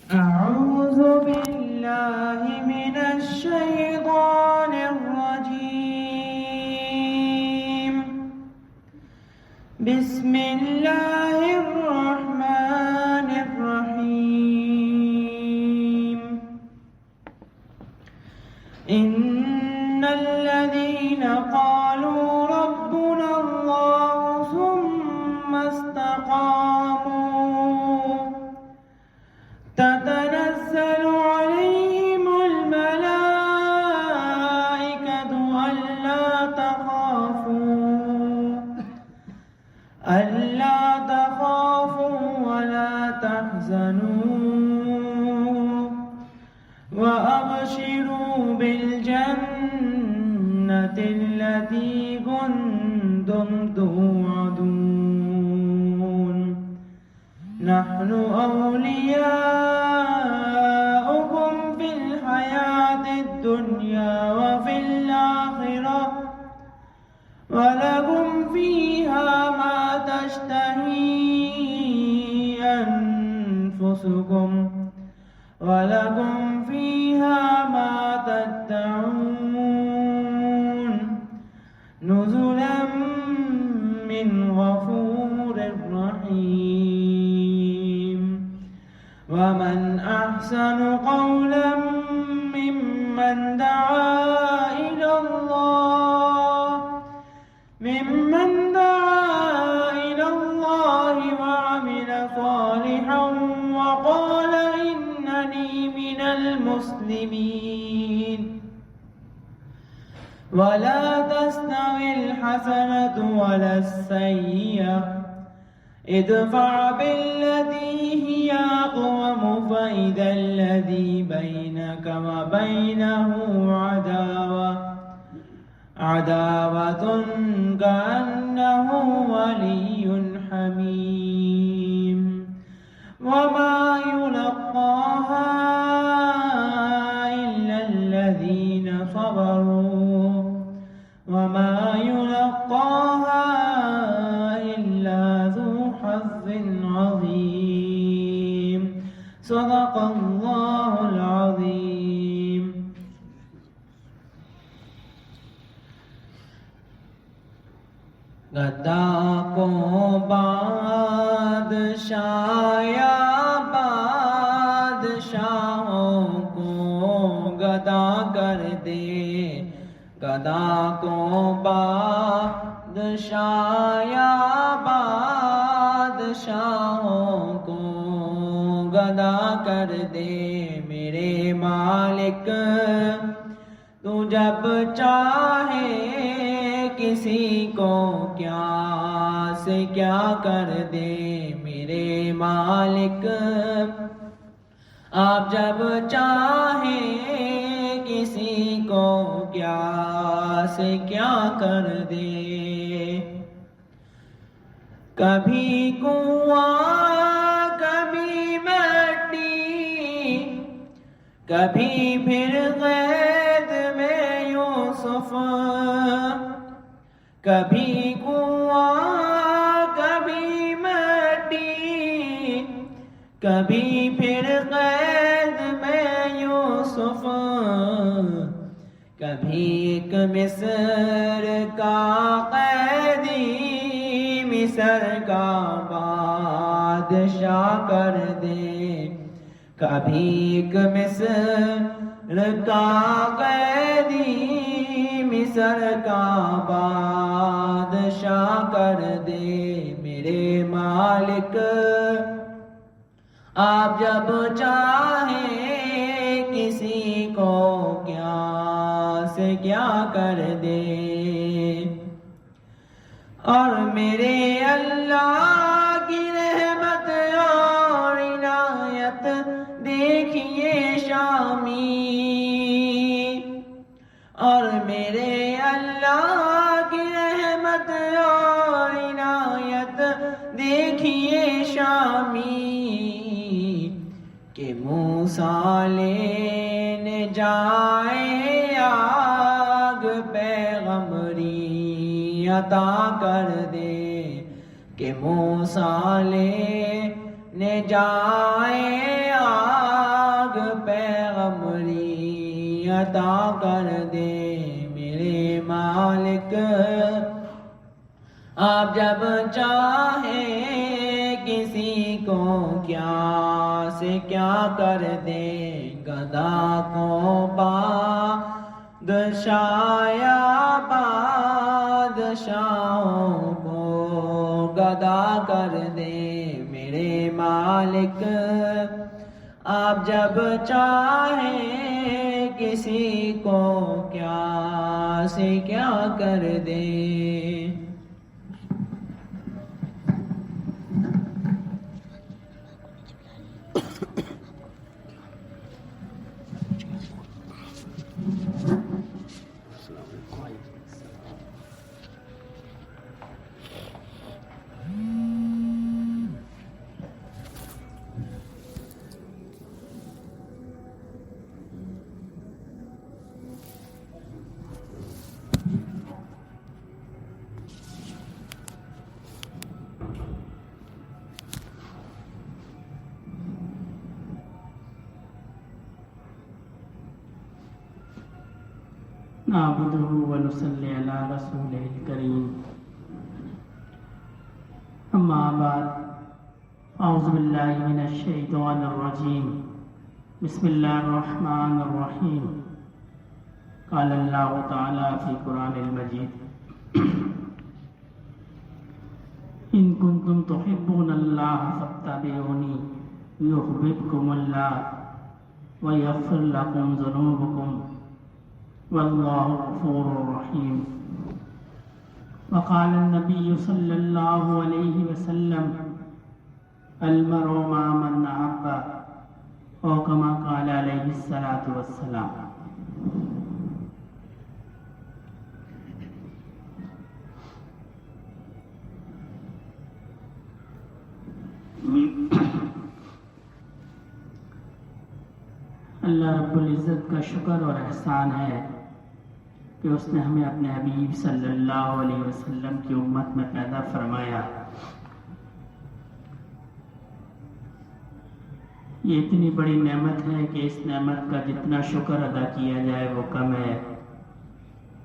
أعوذ بالله من الشيطان الرجيم. بسم الله الرحمن الرحيم. إن الذين قالوا ربنا الله ثم استقاموا تتنزل عليهم الملائكة ألا تخافوا ولا تحزنوا وأبشروا بالجنة التي كنتم توعدون. نحن أولياؤكم في الحياة الدنيا وفي الآخرة ولكم فيها ما تشتهي أنفسكم ولكم فيها ما تدعون. نزلا من غفور رحيم. ومن أحسن قولا ممن دعا إلى الله وعمل صالحا وقال إنني من المسلمين. ولا تستوي الحسنة ولا السيئة ادفع بالتي هي أقوم فإذا الذي بينك وبينه عداوة كأنه ولي حميم. وما يلقاها إلا الذين صبروا وما يلقاها إلا ذو حظ عظيم. صدق الله العظيم. گدا کو بادشاہ یا بادشاہوں کو گدا کر دے. گدا کو بادشاہ یا بادشاہوں کو گدا کر دے. میرے مالک تو جب چاہے کسی کو کیا سے کیا کر دے. میرے مالک آپ جب چاہیں کسی کو کیا سے کیا کر دے. کبھی کنواں کبھی مٹی کبھی پھر قید میں یوسف. کبھی کنواں کبھی مٹی کبھی پھر قید میں یوسف. کبھی ایک مصر کا قیدی مصر کا بادشاہ کر دے. کبھی ایک مصر کا قیدی مصر کا بادشاہ کر دے. میرے مالک آپ جب چاہیں کسی کو کیا سے کیا کر دے. اور میرے اللہ کی رحمت اور عنایت دیکھیے شامی. اور میرے اللہ کی رحمت اور عنایت دیکھیے شامی. کہ موسیٰ لینے جائے آگ پیغمبری عطا کر دے. کہ موسیٰ لینے جائے عطا کر دے میرے مالک، آپ جب چاہیں کسی کو کیا سے کیا کر دے، گدا کو بادشاہ یا بادشاہوں کو گدا کر دے میرے مالک، آپ جب چاہیں کسی کو کیا سے کیا کر دے۔ نعبده ونصلي على رسوله الكريم، أما بعد، أعوذ بالله من الشيطان الرجيم، بسم الله الرحمن الرحيم، قال الله تعالى في القرآن المجيد: إن كنتم تحبون الله فاتبعوني يحببكم الله ويغفر لكم ذنوبكم والله غفور رحيم۔ وقال النبي صلى الله عليه وسلم: المرء مع من أحب، أو كما قال عليه الصلاة والسلام۔ اللہ رب العزت کا شکر اور احسان ہے کہ اس نے ہمیں اپنے حبیب صلی اللہ علیہ وسلم کی امت میں پیدا فرمایا۔ یہ اتنی بڑی نعمت ہے کہ اس نعمت کا جتنا شکر ادا کیا جائے وہ کم ہے۔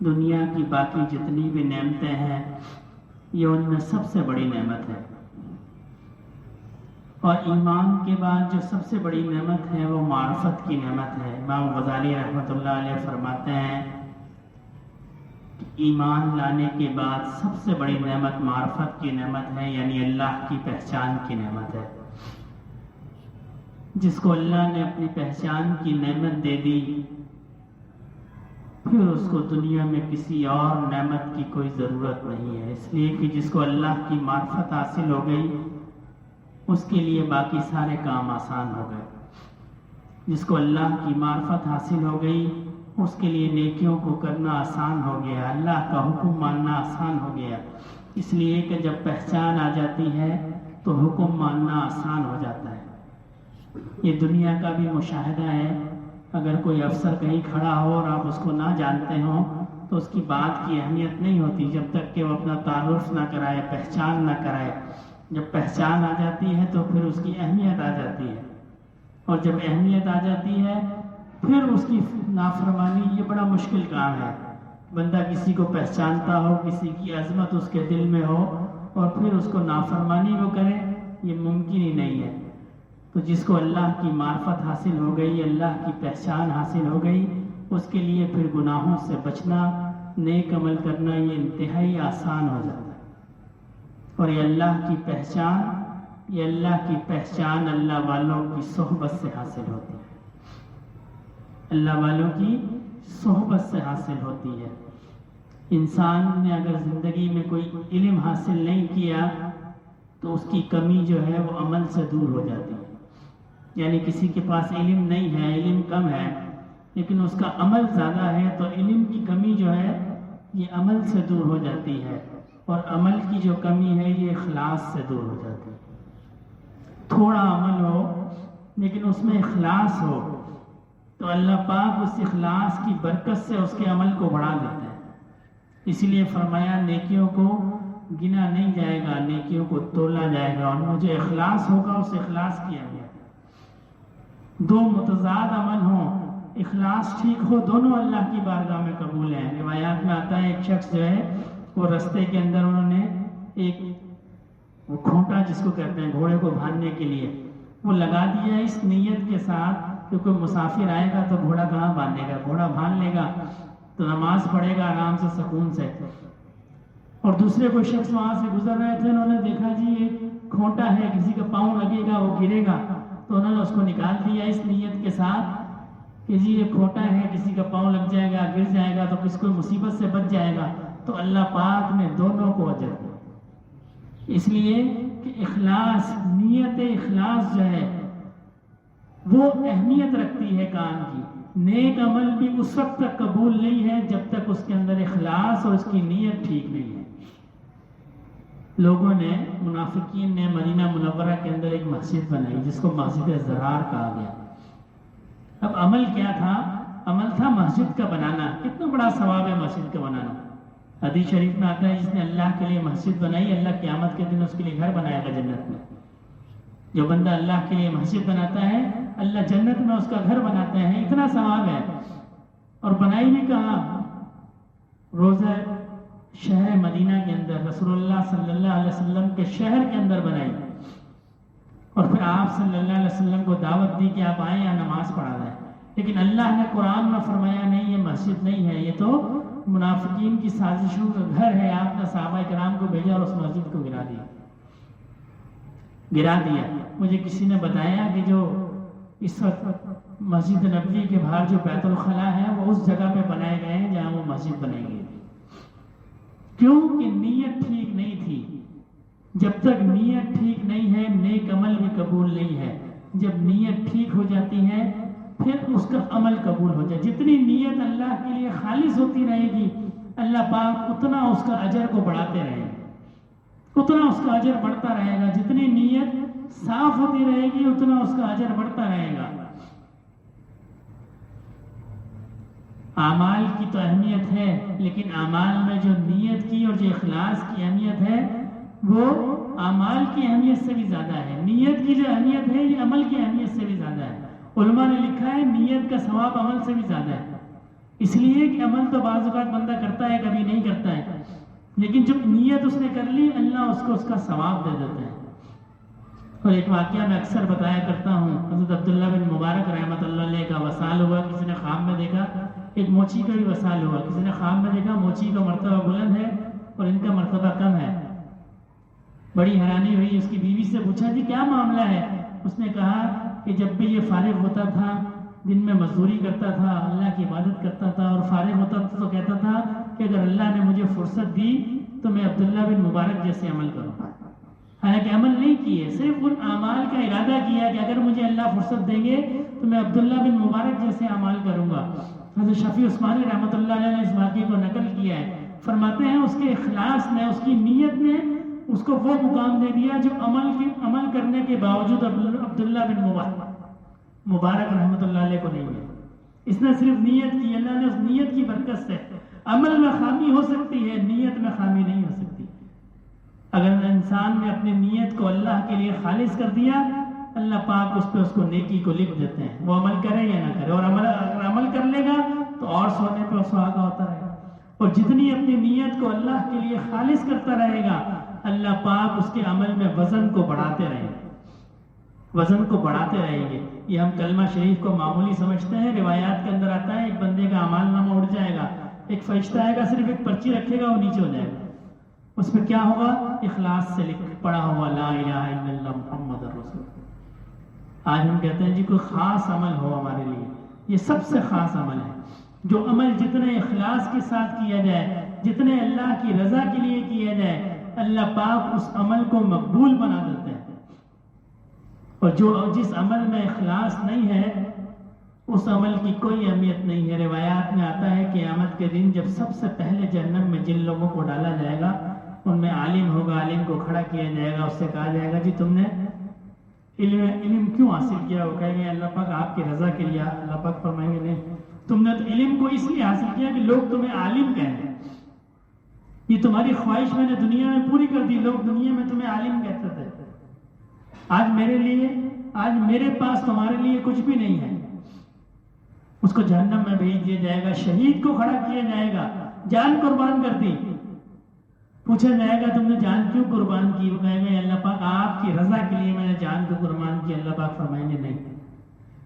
دنیا کی باقی جتنی بھی نعمتیں ہیں یہ ان میں سب سے بڑی نعمت ہے، اور ایمان کے بعد جو سب سے بڑی نعمت ہے وہ معرفت کی نعمت ہے۔ امام غزالی رحمۃ اللہ علیہ فرماتے ہیں کہ ایمان لانے کے بعد سب سے بڑی نعمت معرفت کی نعمت ہے، یعنی اللہ کی پہچان کی نعمت ہے۔ جس کو اللہ نے اپنی پہچان کی نعمت دے دی، پھر اس کو دنیا میں کسی اور نعمت کی کوئی ضرورت نہیں ہے، اس لیے کہ جس کو اللہ کی معرفت حاصل ہو گئی اس کے لیے باقی سارے کام آسان ہو گئے۔ جس کو اللہ کی معرفت حاصل ہو گئی اس کے لیے نیکیوں کو کرنا آسان ہو گیا، اللہ کا حکم ماننا آسان ہو گیا، اس لیے کہ جب پہچان آ جاتی ہے تو حکم ماننا آسان ہو جاتا ہے۔ یہ دنیا کا بھی مشاہدہ ہے، اگر کوئی افسر کہیں کھڑا ہو اور آپ اس کو نہ جانتے ہوں تو اس کی بات کی اہمیت نہیں ہوتی جب تک کہ وہ اپنا تعارف نہ کرائے، پہچان نہ کرائے۔ جب پہچان آ جاتی ہے تو پھر اس کی اہمیت آ جاتی ہے، اور جب اہمیت آ جاتی ہے پھر اس کی نافرمانی یہ بڑا مشکل کام ہے۔ بندہ کسی کو پہچانتا ہو، کسی کی عظمت اس کے دل میں ہو اور پھر اس کو نافرمانی وہ کرے، یہ ممکن ہی نہیں ہے۔ تو جس کو اللہ کی معرفت حاصل ہو گئی، اللہ کی پہچان حاصل ہو گئی، اس کے لیے پھر گناہوں سے بچنا، نیک عمل کرنا یہ انتہائی آسان ہو جاتا ہے۔ اور یہ اللہ کی پہچان اللہ والوں کی صحبت سے حاصل ہوتی ہے، اللہ والوں کی صحبت سے حاصل ہوتی ہے۔ انسان نے اگر زندگی میں کوئی علم حاصل نہیں کیا تو اس کی کمی جو ہے وہ عمل سے دور ہو جاتی ہے۔ یعنی کسی کے پاس علم نہیں ہے، علم کم ہے لیکن اس کا عمل زیادہ ہے، تو علم کی کمی جو ہے یہ عمل سے دور ہو جاتی ہے، اور عمل کی جو کمی ہے یہ اخلاص سے دور ہو جاتی ہے۔ تھوڑا عمل ہو لیکن اس میں اخلاص ہو تو اللہ پاک اس اخلاص کی برکت سے اس کے عمل کو بڑھا دیتا ہے۔ اس لیے فرمایا نیکیوں کو گنا نہیں جائے گا، نیکیوں کو تولا جائے گا، اور جو اخلاص ہوگا اس اخلاص کی اہمیت۔ دو متضاد عمل ہوں اخلاص ٹھیک ہو دونوں اللہ کی بارگاہ میں قبول ہیں. روایات میں آتا ہے ایک شخص جو ہے وہ رستے کے اندر انہوں نے ایک وہ کھونٹا جس کو کہتے ہیں گھوڑے کو باندھنے کے لیے وہ لگا دیا اس نیت کے ساتھ کہ کوئی مسافر آئے گا تو گھوڑا کہاں باندھے گا, گھوڑا باندھ لے گا تو نماز پڑھے گا آرام سے سکون سے. اور دوسرے کوئی شخص وہاں سے گزر رہے تھے, انہوں نے دیکھا جی یہ کھونٹا ہے, کسی کا پاؤں لگے گا وہ گرے گا, تو انہوں نے اس کو نکال دیا اس نیت کے ساتھ کہ جی یہ کھونٹا ہے, کسی کا پاؤں لگ جائے گا, گر جائے گا تو کسی کو مصیبت سے بچ جائے گا. تو اللہ پاک نے دونوں کو اجر دیا, اس لیے کہ اخلاص, نیت اخلاص جو ہے وہ اہمیت رکھتی ہے کام کی. نیک عمل بھی اس وقت تک قبول نہیں ہے جب تک اس کے اندر اخلاص اور اس کی نیت ٹھیک نہیں ہے. لوگوں نے, منافقین نے مدینہ منورہ کے اندر ایک مسجد بنائی جس کو مسجد زرار کہا گیا. اب عمل کیا تھا؟ عمل تھا مسجد کا بنانا. کتنا بڑا ثواب ہے مسجد کا بنانا. حدیث شریف میں آتا ہے جس نے اللہ کے لیے مسجد بنائی اللہ قیامت کے دن اس کے لیے گھر بنائے گا جنت میں. جو بندہ اللہ کے لیے مسجد بناتا ہے اللہ جنت میں اس کا گھر بناتے ہیں. اتنا ثواب ہے. اور بنائی بھی کہاں؟ روزہ شہر مدینہ کے اندر, رسول اللہ صلی اللہ علیہ وسلم کے شہر کے اندر بنائی. اور پھر آپ صلی اللہ علیہ وسلم کو دعوت دی کہ آپ آئیں یا نماز پڑھا رہے ہیں. لیکن اللہ نے قرآن میں فرمایا نہیں یہ مسجد نہیں ہے, یہ تو منافقین کی سازشوں کا گھر ہے. آپ نے صحابہ کرام کو بھیجا اور اس مسجد کو گرا دیا. مجھے کسی نے بتایا کہ جو اس وقت مسجد نبوی کے باہر جو بیت الخلا ہے وہ اس جگہ پہ بنائے گئے ہیں جہاں وہ مسجد بنائی گئی تھی. کیوں کہ نیت ٹھیک نہیں تھی. جب تک نیت ٹھیک نہیں ہے نیک عمل بھی قبول نہیں ہے. جب نیت ٹھیک ہو جاتی ہے پھر اس کا عمل قبول ہو جائے. جتنی نیت اللہ کے لیے خالص ہوتی رہے گی اللہ پاک اتنا اس کا اجر کو بڑھاتے رہے گا, اتنا اس کا اجر بڑھتا رہے گا. جتنی نیت صاف ہوتی رہے گی اتنا اس کا اجر بڑھتا رہے گا. اعمال کی تو اہمیت ہے لیکن اعمال میں جو نیت کی اور جو اخلاص کی اہمیت ہے وہ اعمال کی اہمیت سے بھی زیادہ ہے. نیت کی جو اہمیت ہے یہ عمل کی اہمیت سے بھی زیادہ ہے. علماء نے لکھا ہے نیت کا ثواب عمل سے بھی زیادہ ہے. اس لیے کہ عمل تو بعض اوقات بندہ کرتا ہے کبھی نہیں کرتا ہے, لیکن جب نیت اس نے کر لی اللہ اس کو اس کا ثواب دے دیتا ہے. اور ایک واقعہ میں اکثر بتایا کرتا ہوں, حضرت عبداللہ بن مبارک رحمۃ اللہ علیہ کا وصال ہوا. کسی نے خواب میں دیکھا ایک موچی کا بھی وصال ہوا. کسی نے خواب میں دیکھا موچی کا مرتبہ بلند ہے اور ان کا مرتبہ کم ہے. بڑی حیرانی ہوئی. اس کی بیوی سے پوچھا جی کیا معاملہ ہے؟ اس نے کہا کہ جب بھی یہ فارغ ہوتا تھا دن میں مزدوری کرتا تھا اللہ کی عبادت کرتا تھا اور فارغ ہوتا تھا تو کہتا تھا کہ اگر اللہ نے مجھے فرصت دی تو میں عبداللہ بن مبارک جیسے عمل کروں. حالانکہ عمل نہیں کیے, صرف ان اعمال کا ارادہ کیا کہ اگر مجھے اللہ فرصت دیں گے تو میں عبداللہ بن مبارک جیسے اعمال کروں گا. حضرت شفیع عثمانی رحمۃ اللہ علیہ نے اس واقعے کو نقل کیا ہے. فرماتے ہیں اس کے اخلاص نے, اس کی نیت نے اس کو وہ مقام دے دیا جو عمل کرنے کے باوجود عبداللہ بن مبارک رحمۃ اللہ علیہ کو نہیں ہے. اس نے صرف نیت کی, اللہ نے اس نیت کی برکت سے. عمل میں خامی ہو سکتی ہے, نیت میں خامی نہیں ہو سکتی. اگر انسان نے اپنی نیت کو اللہ کے لیے خالص کر دیا اللہ پاک اس پہ اس کو نیکی کو لکھ دیتے ہیں, وہ عمل کرے یا نہ کرے. اور اگر عمل کر لے گا تو اور سونے پہ سہاگا ہوتا رہے گا. اور جتنی اپنی نیت کو اللہ کے لیے خالص کرتا رہے گا اللہ پاک اس کے عمل میں وزن کو بڑھاتے رہیں گے, وزن کو بڑھاتے رہیں گے. یہ ہم کلمہ شریف کو معمولی سمجھتے ہیں. روایات کے اندر آتا ہے ایک بندے کا اعمال نامہ اڑ جائے گا, ایک فرشتہ آئے گا صرف ایک پرچی رکھے گا وہ نیچے ہو جائے گا. اس پہ کیا ہوگا؟ اخلاص سے پڑھا ہوا لا الہ الا اللہ محمد رسول. آج ہم کہتے ہیں جی کوئی خاص عمل ہو ہمارے لیے, یہ سب سے خاص عمل ہے. جو عمل جتنے اخلاص کے ساتھ کیا جائے, جتنے اللہ کی رضا کے لیے کیا جائے اللہ پاک اس عمل کو مقبول بنا دیتے ہیں. اور جس عمل میں اخلاص نہیں ہے اس عمل کی کوئی اہمیت نہیں ہے. روایات میں آتا ہے کہ قیامت کے دن جب سب سے پہلے جہنم میں جن لوگوں کو ڈالا جائے گا ان میں عالم ہوگا, عالم کو کھڑا کیا جائے گا, اس سے کہا جائے گا جی تم نے علم کیوں حاصل کیا؟ وہ کہیں گے اللہ پاک آپ کی رضا کے لیے. اللہ پاک فرمائیں گے نہیں, تم نے تو علم کو اس لیے حاصل کیا کہ لوگ تمہیں عالم کہیں. یہ تمہاری خواہش میں نے دنیا میں پوری کر دی, لوگ دنیا میں تمہیں عالم کہتے تھے. آج میرے پاس تمہارے لیے کچھ بھی نہیں ہے. اس کو جہنم میں بھیج دیا جائے گا. شہید کو کھڑا کیا جائے گا, جان قربان کر دی. پوچھا جائے گا تم نے جان کیوں قربان کی؟ وہ کہے گا اللہ پاک آپ کی رضا کے لیے میں نے جان کو قربان کیا. اللہ پاک فرمائیں گے نہیں,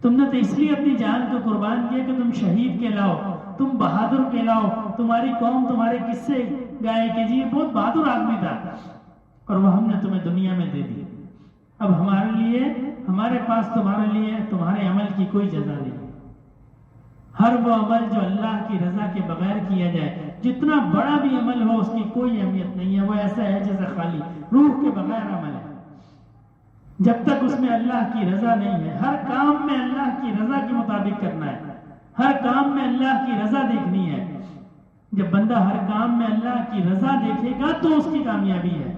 تم نے تو اس لیے اپنی جان کو قربان کیا کہ تم شہید کہلاؤ, تم بہادر کہلاؤ. تمہاری قوم تمہارے قصے گائے کہ جی یہ بہت بہادر آدمی تھا اور وہ ہم نے تمہیں دنیا میں دے دی. اب ہمارے لیے, ہمارے پاس تمہارے لیے تمہارے عمل کی کوئی جزا نہیں. ہر وہ عمل جو اللہ کی رضا کے بغیر کیا جائے, جتنا بڑا بھی عمل ہو اس کی کوئی اہمیت نہیں ہے. وہ ایسا ہے جیسے خالی روح کے بغیر عمل ہے. جب تک اس میں اللہ کی رضا نہیں ہے, ہر کام میں اللہ کی رضا کے مطابق کرنا ہے, ہر کام میں اللہ کی رضا دیکھنی ہے. جب بندہ ہر کام میں اللہ کی رضا دیکھے گا تو اس کی کامیابی ہے.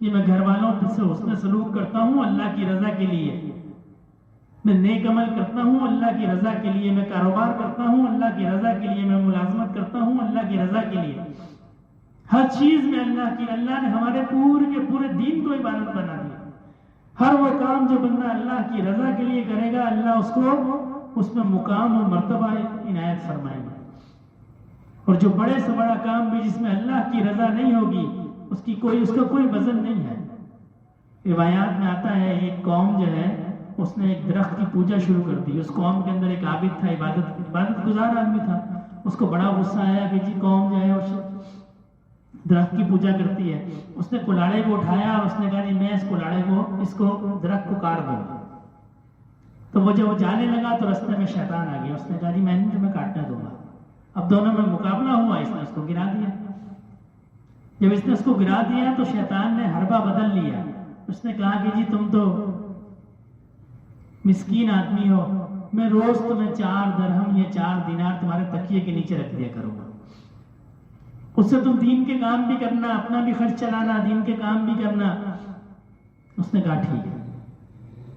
یہ میں گھر والوں سے حسن سلوک کرتا ہوں اللہ کی رضا کے لیے, میں نیک عمل کرتا ہوں اللہ کی رضا کے لیے, میں کاروبار کرتا ہوں اللہ کی رضا کے لیے, میں ملازمت کرتا ہوں اللہ کی رضا کے لیے. ہر چیز میں اللہ نے ہمارے پورے کے پورے دین کو عبادت بنا دیا. ہر وہ کام جو بندہ اللہ کی رضا کے لیے کرے گا اللہ اس کو اس میں مقام و مرتبہ عنایت فرمائے گا. اور جو بڑے سے بڑا کام بھی جس میں اللہ کی رضا نہیں ہوگی اس کا کوئی وزن نہیں ہے. روایات میں آتا ہے ایک قوم جو ہے اس نے ایک درخت کی پوجا شروع کر دی. اس قوم کے اندر ایک عابد تھا, عبادت گزار آدمی تھا. اس کو بڑا غصہ آیا کہ جی قوم جو ہے درخت کی پوجا کرتی ہے. اس نے کلاڑے کو اٹھایا اور اس نے کہا جی میں اس کو درخت کو کاٹ دوں. تو وہ جب جانے لگا تو رستے میں شیطان آ گیا. اس نے کہا جی میں نہیں تمہیں کاٹنے دوں گا. اب دونوں میں مقابلہ ہوا, اس نے اس کو گرا دیا. جب اس نے اس کو گرا دیا تو شیطان نے حربہ بدل لیا. اس نے کہا کہ جی تم تو مسکین آدمی ہو, میں روز تمہیں 4 درہم یا 4 دینار تمہارے تکیے کے نیچے رکھ دیا کروں گا. اس سے تم دین کے کام بھی کرنا, اپنا بھی خرچ چلانا, دین کے کام بھی کرنا. اس نے کہا ٹھیک ہے.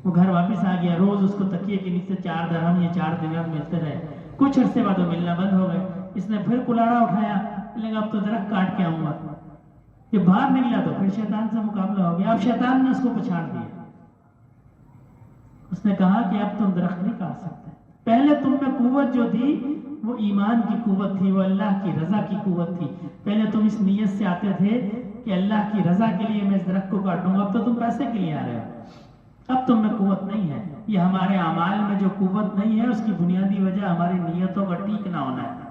وہ گھر واپس آ گیا. روز اس کو تکیے کے نیچے 4 درہم یا 4 دینار ملتے رہے. کچھ عرصے بعد وہ ملنا بند ہو گئے. اس نے پھر کلاڑا اٹھایا, لگا اب تو درخت کاٹ کے آؤں گا. یہ باہر نکلا تو پھر شیطان سے مقابلہ ہو گیا. اب شیطان نے اس کو پچھاڑ دیا. اس نے کہا کہ اب تم درخت نہیں کاٹ سکتے. پہلے تم میں قوت جو تھی وہ ایمان کی قوت تھی, وہ اللہ کی رضا کی قوت تھی. پہلے تم اس نیت سے آتے تھے کہ اللہ کی رضا کے لیے میں اس درخت کو کاٹوں گا. اب تو تم پیسے کے لیے آ رہے ہو. اب تم میں قوت نہیں ہے. یہ ہمارے اعمال میں جو قوت نہیں ہے اس کی بنیادی وجہ ہماری نیتوں کا ٹھیک نہ ہونا ہے.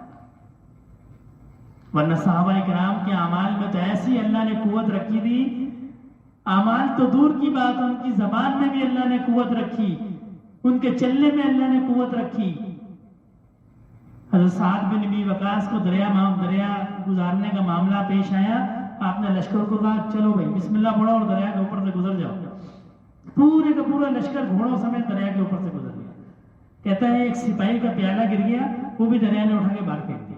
ورنہ صحابہ کرام کے اعمال میں تو ایسی اللہ نے قوت رکھی تھی, اعمال تو دور کی بات, ان کی زبان میں بھی اللہ نے قوت رکھی, ان کے چلنے میں اللہ نے قوت رکھی. حضرت سعد بن ابی وقاص کو دریا گزارنے کا معاملہ پیش آیا. آپ نے لشکر کو کہا چلو بھائی بسم اللہ پڑھو اور دریا کے اوپر سے گزر جاؤ. پورے کا پورا لشکر گھوڑوں سمیت دریا کے اوپر سے گزر گیا. کہتا ہے ایک سپاہی کا پیالہ گر گیا, وہ بھی دریا نے اٹھا کے باہر پھینک دیا.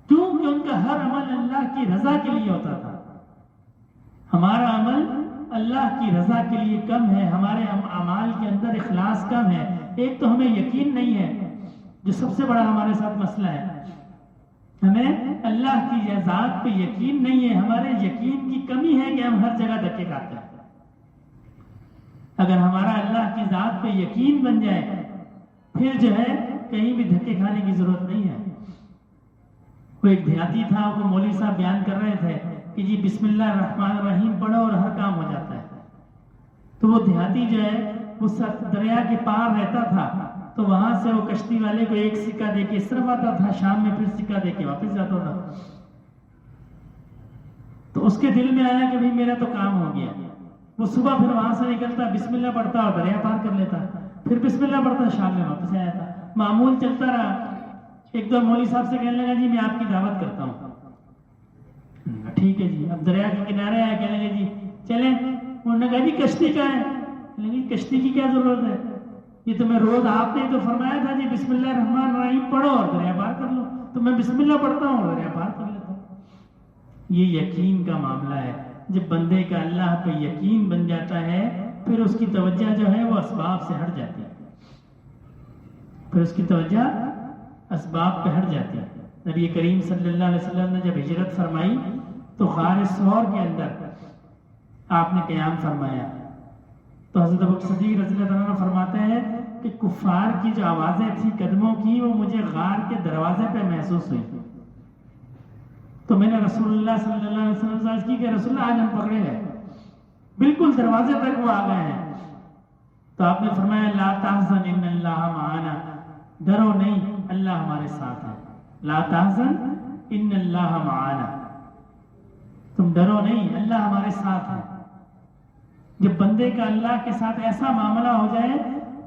کیونکہ ان کا ہر عمل اللہ کی رضا کے لیے ہوتا تھا. ہمارا عمل اللہ کی رضا کے لیے کم ہے, ہمارے اعمال کے اندر اخلاص کم ہے. ایک تو ہمیں یقین نہیں ہے, جو سب سے بڑا ہمارے ساتھ مسئلہ ہے. ہمیں اللہ کی ذات پہ یقین نہیں ہے. ہمارے یقین کی کمی ہے کہ ہم ہر جگہ دھکے کھاتے ہیں. اگر ہمارا اللہ کی ذات پہ یقین بن جائے پھر جو ہے کہیں بھی دھکے کھانے کی ضرورت نہیں ہے. وہ ایک دیہاتی تھا, وہ مولوی صاحب بیان کر رہے تھے کہ جی بسم اللہ الرحمن الرحیم پڑھو اور ہر کام ہو جاتا ہے. تو وہ دیہاتی جو ہے وہ دریا کے پار رہتا تھا, تو وہاں سے وہ کشتی والے کو ایک سکہ دے کے اس طرف آتا تھا, شام میں پھر سکہ دے کے واپس جاتا تھا. تو اس کے دل میں آیا کہ بھئی میرا تو کام ہو گیا. وہ صبح پھر وہاں سے نکلتا, بسم اللہ پڑھتا اور دریا پار کر لیتا, پھر بسم اللہ پڑھتا, شام میں واپس آیا تھا. معمول چلتا رہا. ایک دو مولوی صاحب سے کہنے لگا جی میں آپ کی دعوت کرتا ہوں. ٹھیک ہے جی. اب دریا کے کنارے آیا, کہنے لگے جی چلیں. انہوں نے کہا جی کشتی کہاں ہے؟ لیکن کشتی کی کیا ضرورت ہے, یہ تو میں روز آپ نے تو فرمایا تھا جی بسم اللہ الرحمن الرحیم پڑھو اور دریا پار کر لو, تو میں بسم اللہ پڑھتا ہوں اور دریا پار کر لیتا ہوں. یہ یقین کا معاملہ ہے. جب بندے کا اللہ پہ یقین بن جاتا ہے پھر اس کی توجہ جو ہے وہ اسباب سے ہٹ جاتی ہے. پھر اس کی توجہ اسباب پہ ہٹ جاتی ہے. نبی کریم صلی اللہ علیہ وسلم نے جب ہجرت فرمائی تو غار ثور کے اندر آپ نے قیام فرمایا. تو حضرت ابوبکر صدیق رضی اللہ عنہ فرماتے ہیں کہ کفار کی جو آوازیں تھی قدموں کی وہ مجھے غار کے دروازے پہ محسوس ہوئی. تو میں نے رسول اللہ صلی اللہ علیہ وسلم سے عرض کی کہ رسول اللہ آج ہم پکڑے گئے، بالکل دروازے تک وہ آ گئے ہیں. تو آپ نے فرمایا لا تحزن ان اللہ معنا، ڈرو نہیں اللہ ہمارے ساتھ ہے. لا تحزن ان اللہ معنا، تم ڈرو نہیں اللہ ہمارے ساتھ ہے. جب بندے کا اللہ کے ساتھ ایسا معاملہ ہو جائے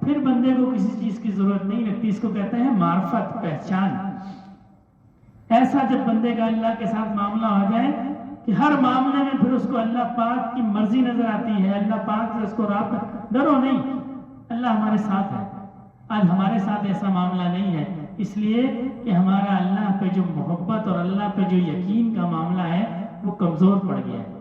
پھر بندے کو کسی چیز کی ضرورت نہیں لگتی. اس کو کہتے ہیں معرفت، پہچان. ایسا جب بندے کا اللہ کے ساتھ معاملہ ہو جائے کہ ہر معاملے میں پھر اس کو اللہ پاک کی مرضی نظر آتی ہے، اللہ پاک سے اس کو رابطہ. ڈرو نہیں اللہ ہمارے ساتھ ہے. آج ہمارے ساتھ ایسا معاملہ نہیں ہے، اس لیے کہ ہمارا اللہ پہ جو محبت اور اللہ پہ جو یقین کا معاملہ ہے وہ کمزور پڑ گیا ہے.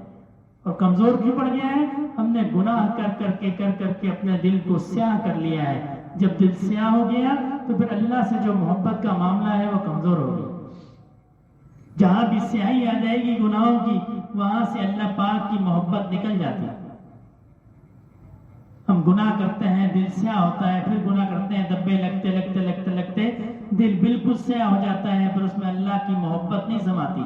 اور کمزور کیوں پڑ گیا ہے؟ ہم نے گناہ کر کے اپنے دل کو سیاہ کر لیا ہے. جب دل سیاہ ہو گیا تو پھر اللہ سے جو محبت کا معاملہ ہے وہ کمزور ہو گیا. جہاں بھی سیاہی آ جائے گی گناہوں کی وہاں سے اللہ پاک کی محبت نکل جاتی ہے. ہم گناہ کرتے ہیں دل سیاہ ہوتا ہے، پھر گناہ کرتے ہیں دبے لگتے دل بالکل سیاہ ہو جاتا ہے، پھر اس میں اللہ کی محبت نہیں سماتی،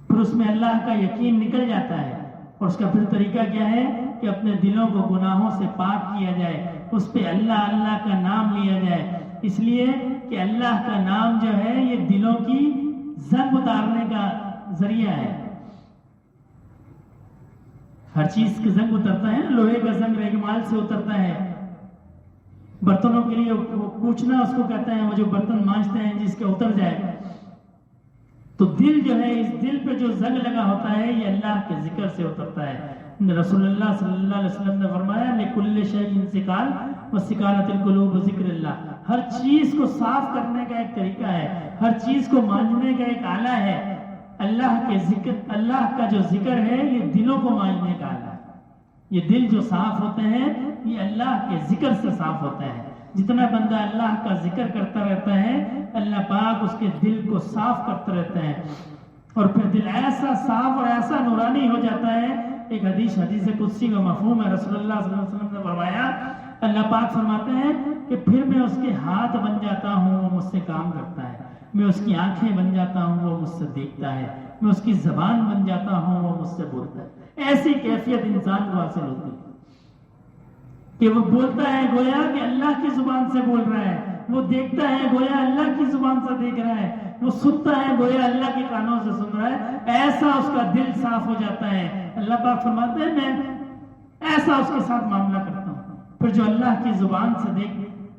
پھر اس میں اللہ کا یقین نکل جاتا ہے. اور اس کا پھر طریقہ کیا ہے کہ اپنے دلوں کو گناہوں سے پاک کیا جائے، اس پہ اللہ کا نام لیا جائے. اس لیے کہ اللہ کا نام جو ہے یہ دلوں کی زنگ اتارنے کا ذریعہ ہے. ہر چیز کی زنگ اترتا ہے، لوہے کا زنگ ریگمال سے اترتا ہے. برتنوں کے لیے وہ کوچنا اس کو کہتے ہیں، وہ جو برتن مانجتے ہیں جس کے اتر جائے. تو دل جو ہے اس دل پہ جو زنگ لگا ہوتا ہے یہ اللہ کے ذکر سے اترتا ہے. رسول اللہ صلی اللہ علیہ وسلم نے فرمایا لِكُلِّ شَيْءٍ سِقَالٌ وَسِقَالَتِ الْقُلُوبُ ذِكْرُ اللَّهِ. ہر چیز کو صاف کرنے کا ایک طریقہ ہے، ہر چیز کو مانجنے کا ایک آلہ ہے. اللہ کے ذکر، اللہ کا جو ذکر ہے یہ دلوں کو مانجنے کا آلہ ہے. یہ دل جو صاف ہوتے ہیں یہ اللہ کے ذکر سے صاف ہوتا ہے. جتنا بندہ اللہ کا ذکر کرتا رہتا ہے اللہ پاک اس کے دل کو صاف کرتے رہتے ہیں، اور پھر دل ایسا صاف اور ایسا نورانی ہو جاتا ہے. ایک حدیث قدسی کا مفہوم ہے. رسول اللہ صلی اللہ علیہ وسلم نے فرمایا، اللہ پاک فرماتے ہیں کہ پھر میں اس کے ہاتھ بن جاتا ہوں وہ مجھ سے کام کرتا ہے، میں اس کی آنکھیں بن جاتا ہوں وہ مجھ سے دیکھتا ہے، میں اس کی زبان بن جاتا ہوں وہ مجھ سے بولتا ہے. ایسی کیفیت انسان کو حاصل ہوتی ہے کہ وہ بولتا ہے گویا کہ اللہ کی زبان سے بول رہا ہے، وہ دیکھتا ہے گویا اللہ کی زبان سے دیکھ رہا ہے، وہ سنتا ہے گویا اللہ کے کانوں سے سن رہا ہے. ایسا اس کا دل صاف ہو جاتا ہے. اللہ پاک فرماتے ہیں میں ایسا اس کے ساتھ معاملہ کرتا ہوں. پھر جو اللہ کی زبان سے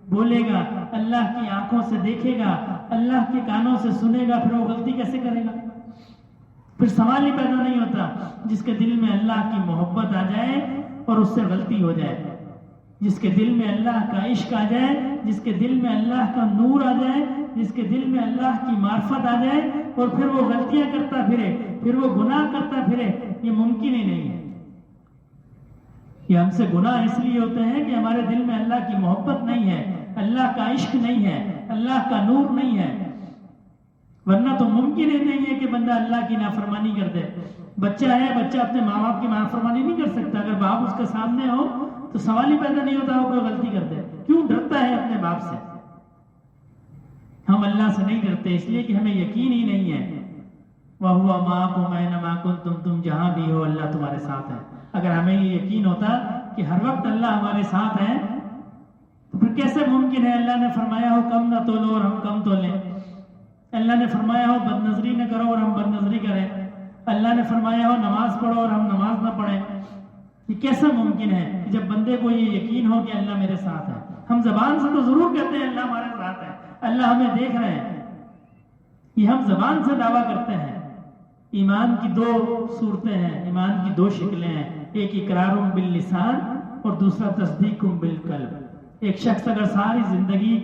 بولے گا، اللہ کی آنکھوں سے دیکھے گا، اللہ کے کانوں سے سنے گا، پھر وہ غلطی کیسے کرے گا؟ پھر سوال ہی پیدا نہیں ہوتا. جس کے دل میں اللہ کی محبت آ جائے اور اس سے غلطی ہو جائے، جس کے دل میں اللہ کا عشق آ جائے، جس کے دل میں اللہ کا نور آ جائے، جس کے دل میں اللہ کی معرفت آ جائے اور پھر وہ غلطیاں کرتا پھرے، پھر وہ گناہ کرتا پھرے، یہ ممکن ہی نہیں ہے. یہ ہم سے گناہ اس لیے ہوتے ہیں کہ ہمارے دل میں اللہ کی محبت نہیں ہے، اللہ کا عشق نہیں ہے، اللہ کا نور نہیں ہے. ورنہ تو ممکن ہی نہیں ہے کہ بندہ اللہ کی نافرمانی کر دے. بچہ ہے، بچہ اپنے ماں باپ کی نافرمانی نہیں کر سکتا. اگر باپ اس کے سامنے ہو تو سوال ہی پیدا نہیں ہوتا وہ کوئی غلطی کر دے. کیوں ڈرتا ہے اپنے باپ سے؟ ہم اللہ سے نہیں ڈرتے اس لیے کہ ہمیں یقین ہی نہیں ہے. وَهُوَ مَعَكُمْ أَيْنَمَا كُنْتُمْ، تم جہاں بھی ہو اللہ تمہارے ساتھ ہے. اگر ہمیں یہ یقین ہوتا کہ ہر وقت اللہ ہمارے ساتھ ہے تو پھر کیسے ممکن ہے اللہ نے فرمایا ہو کم نہ تولو اور ہم کم تولیں، اللہ نے فرمایا ہو بد نظری نہ کرو اور ہم بد نظری کریں، اللہ نے فرمایا ہو نماز پڑھو اور ہم نماز نہ پڑھیں. یہ کیسا ممکن ہے کہ جب بندے کو یہ یقین ہو کہ اللہ میرے ساتھ ہے؟ ہم زبان سے تو ضرور کہتے ہیں اللہ ہمارے ساتھ ہے، اللہ ہمیں دیکھ رہے ہیں، یہ ہم زبان سے دعویٰ کرتے ہیں. ایمان کی دو صورتیں ہیں، ایمان کی دو شکلیں ہیں، ایک اقرار باللسان اور دوسرا تصدیق بالقلب. ایک شخص اگر ساری زندگی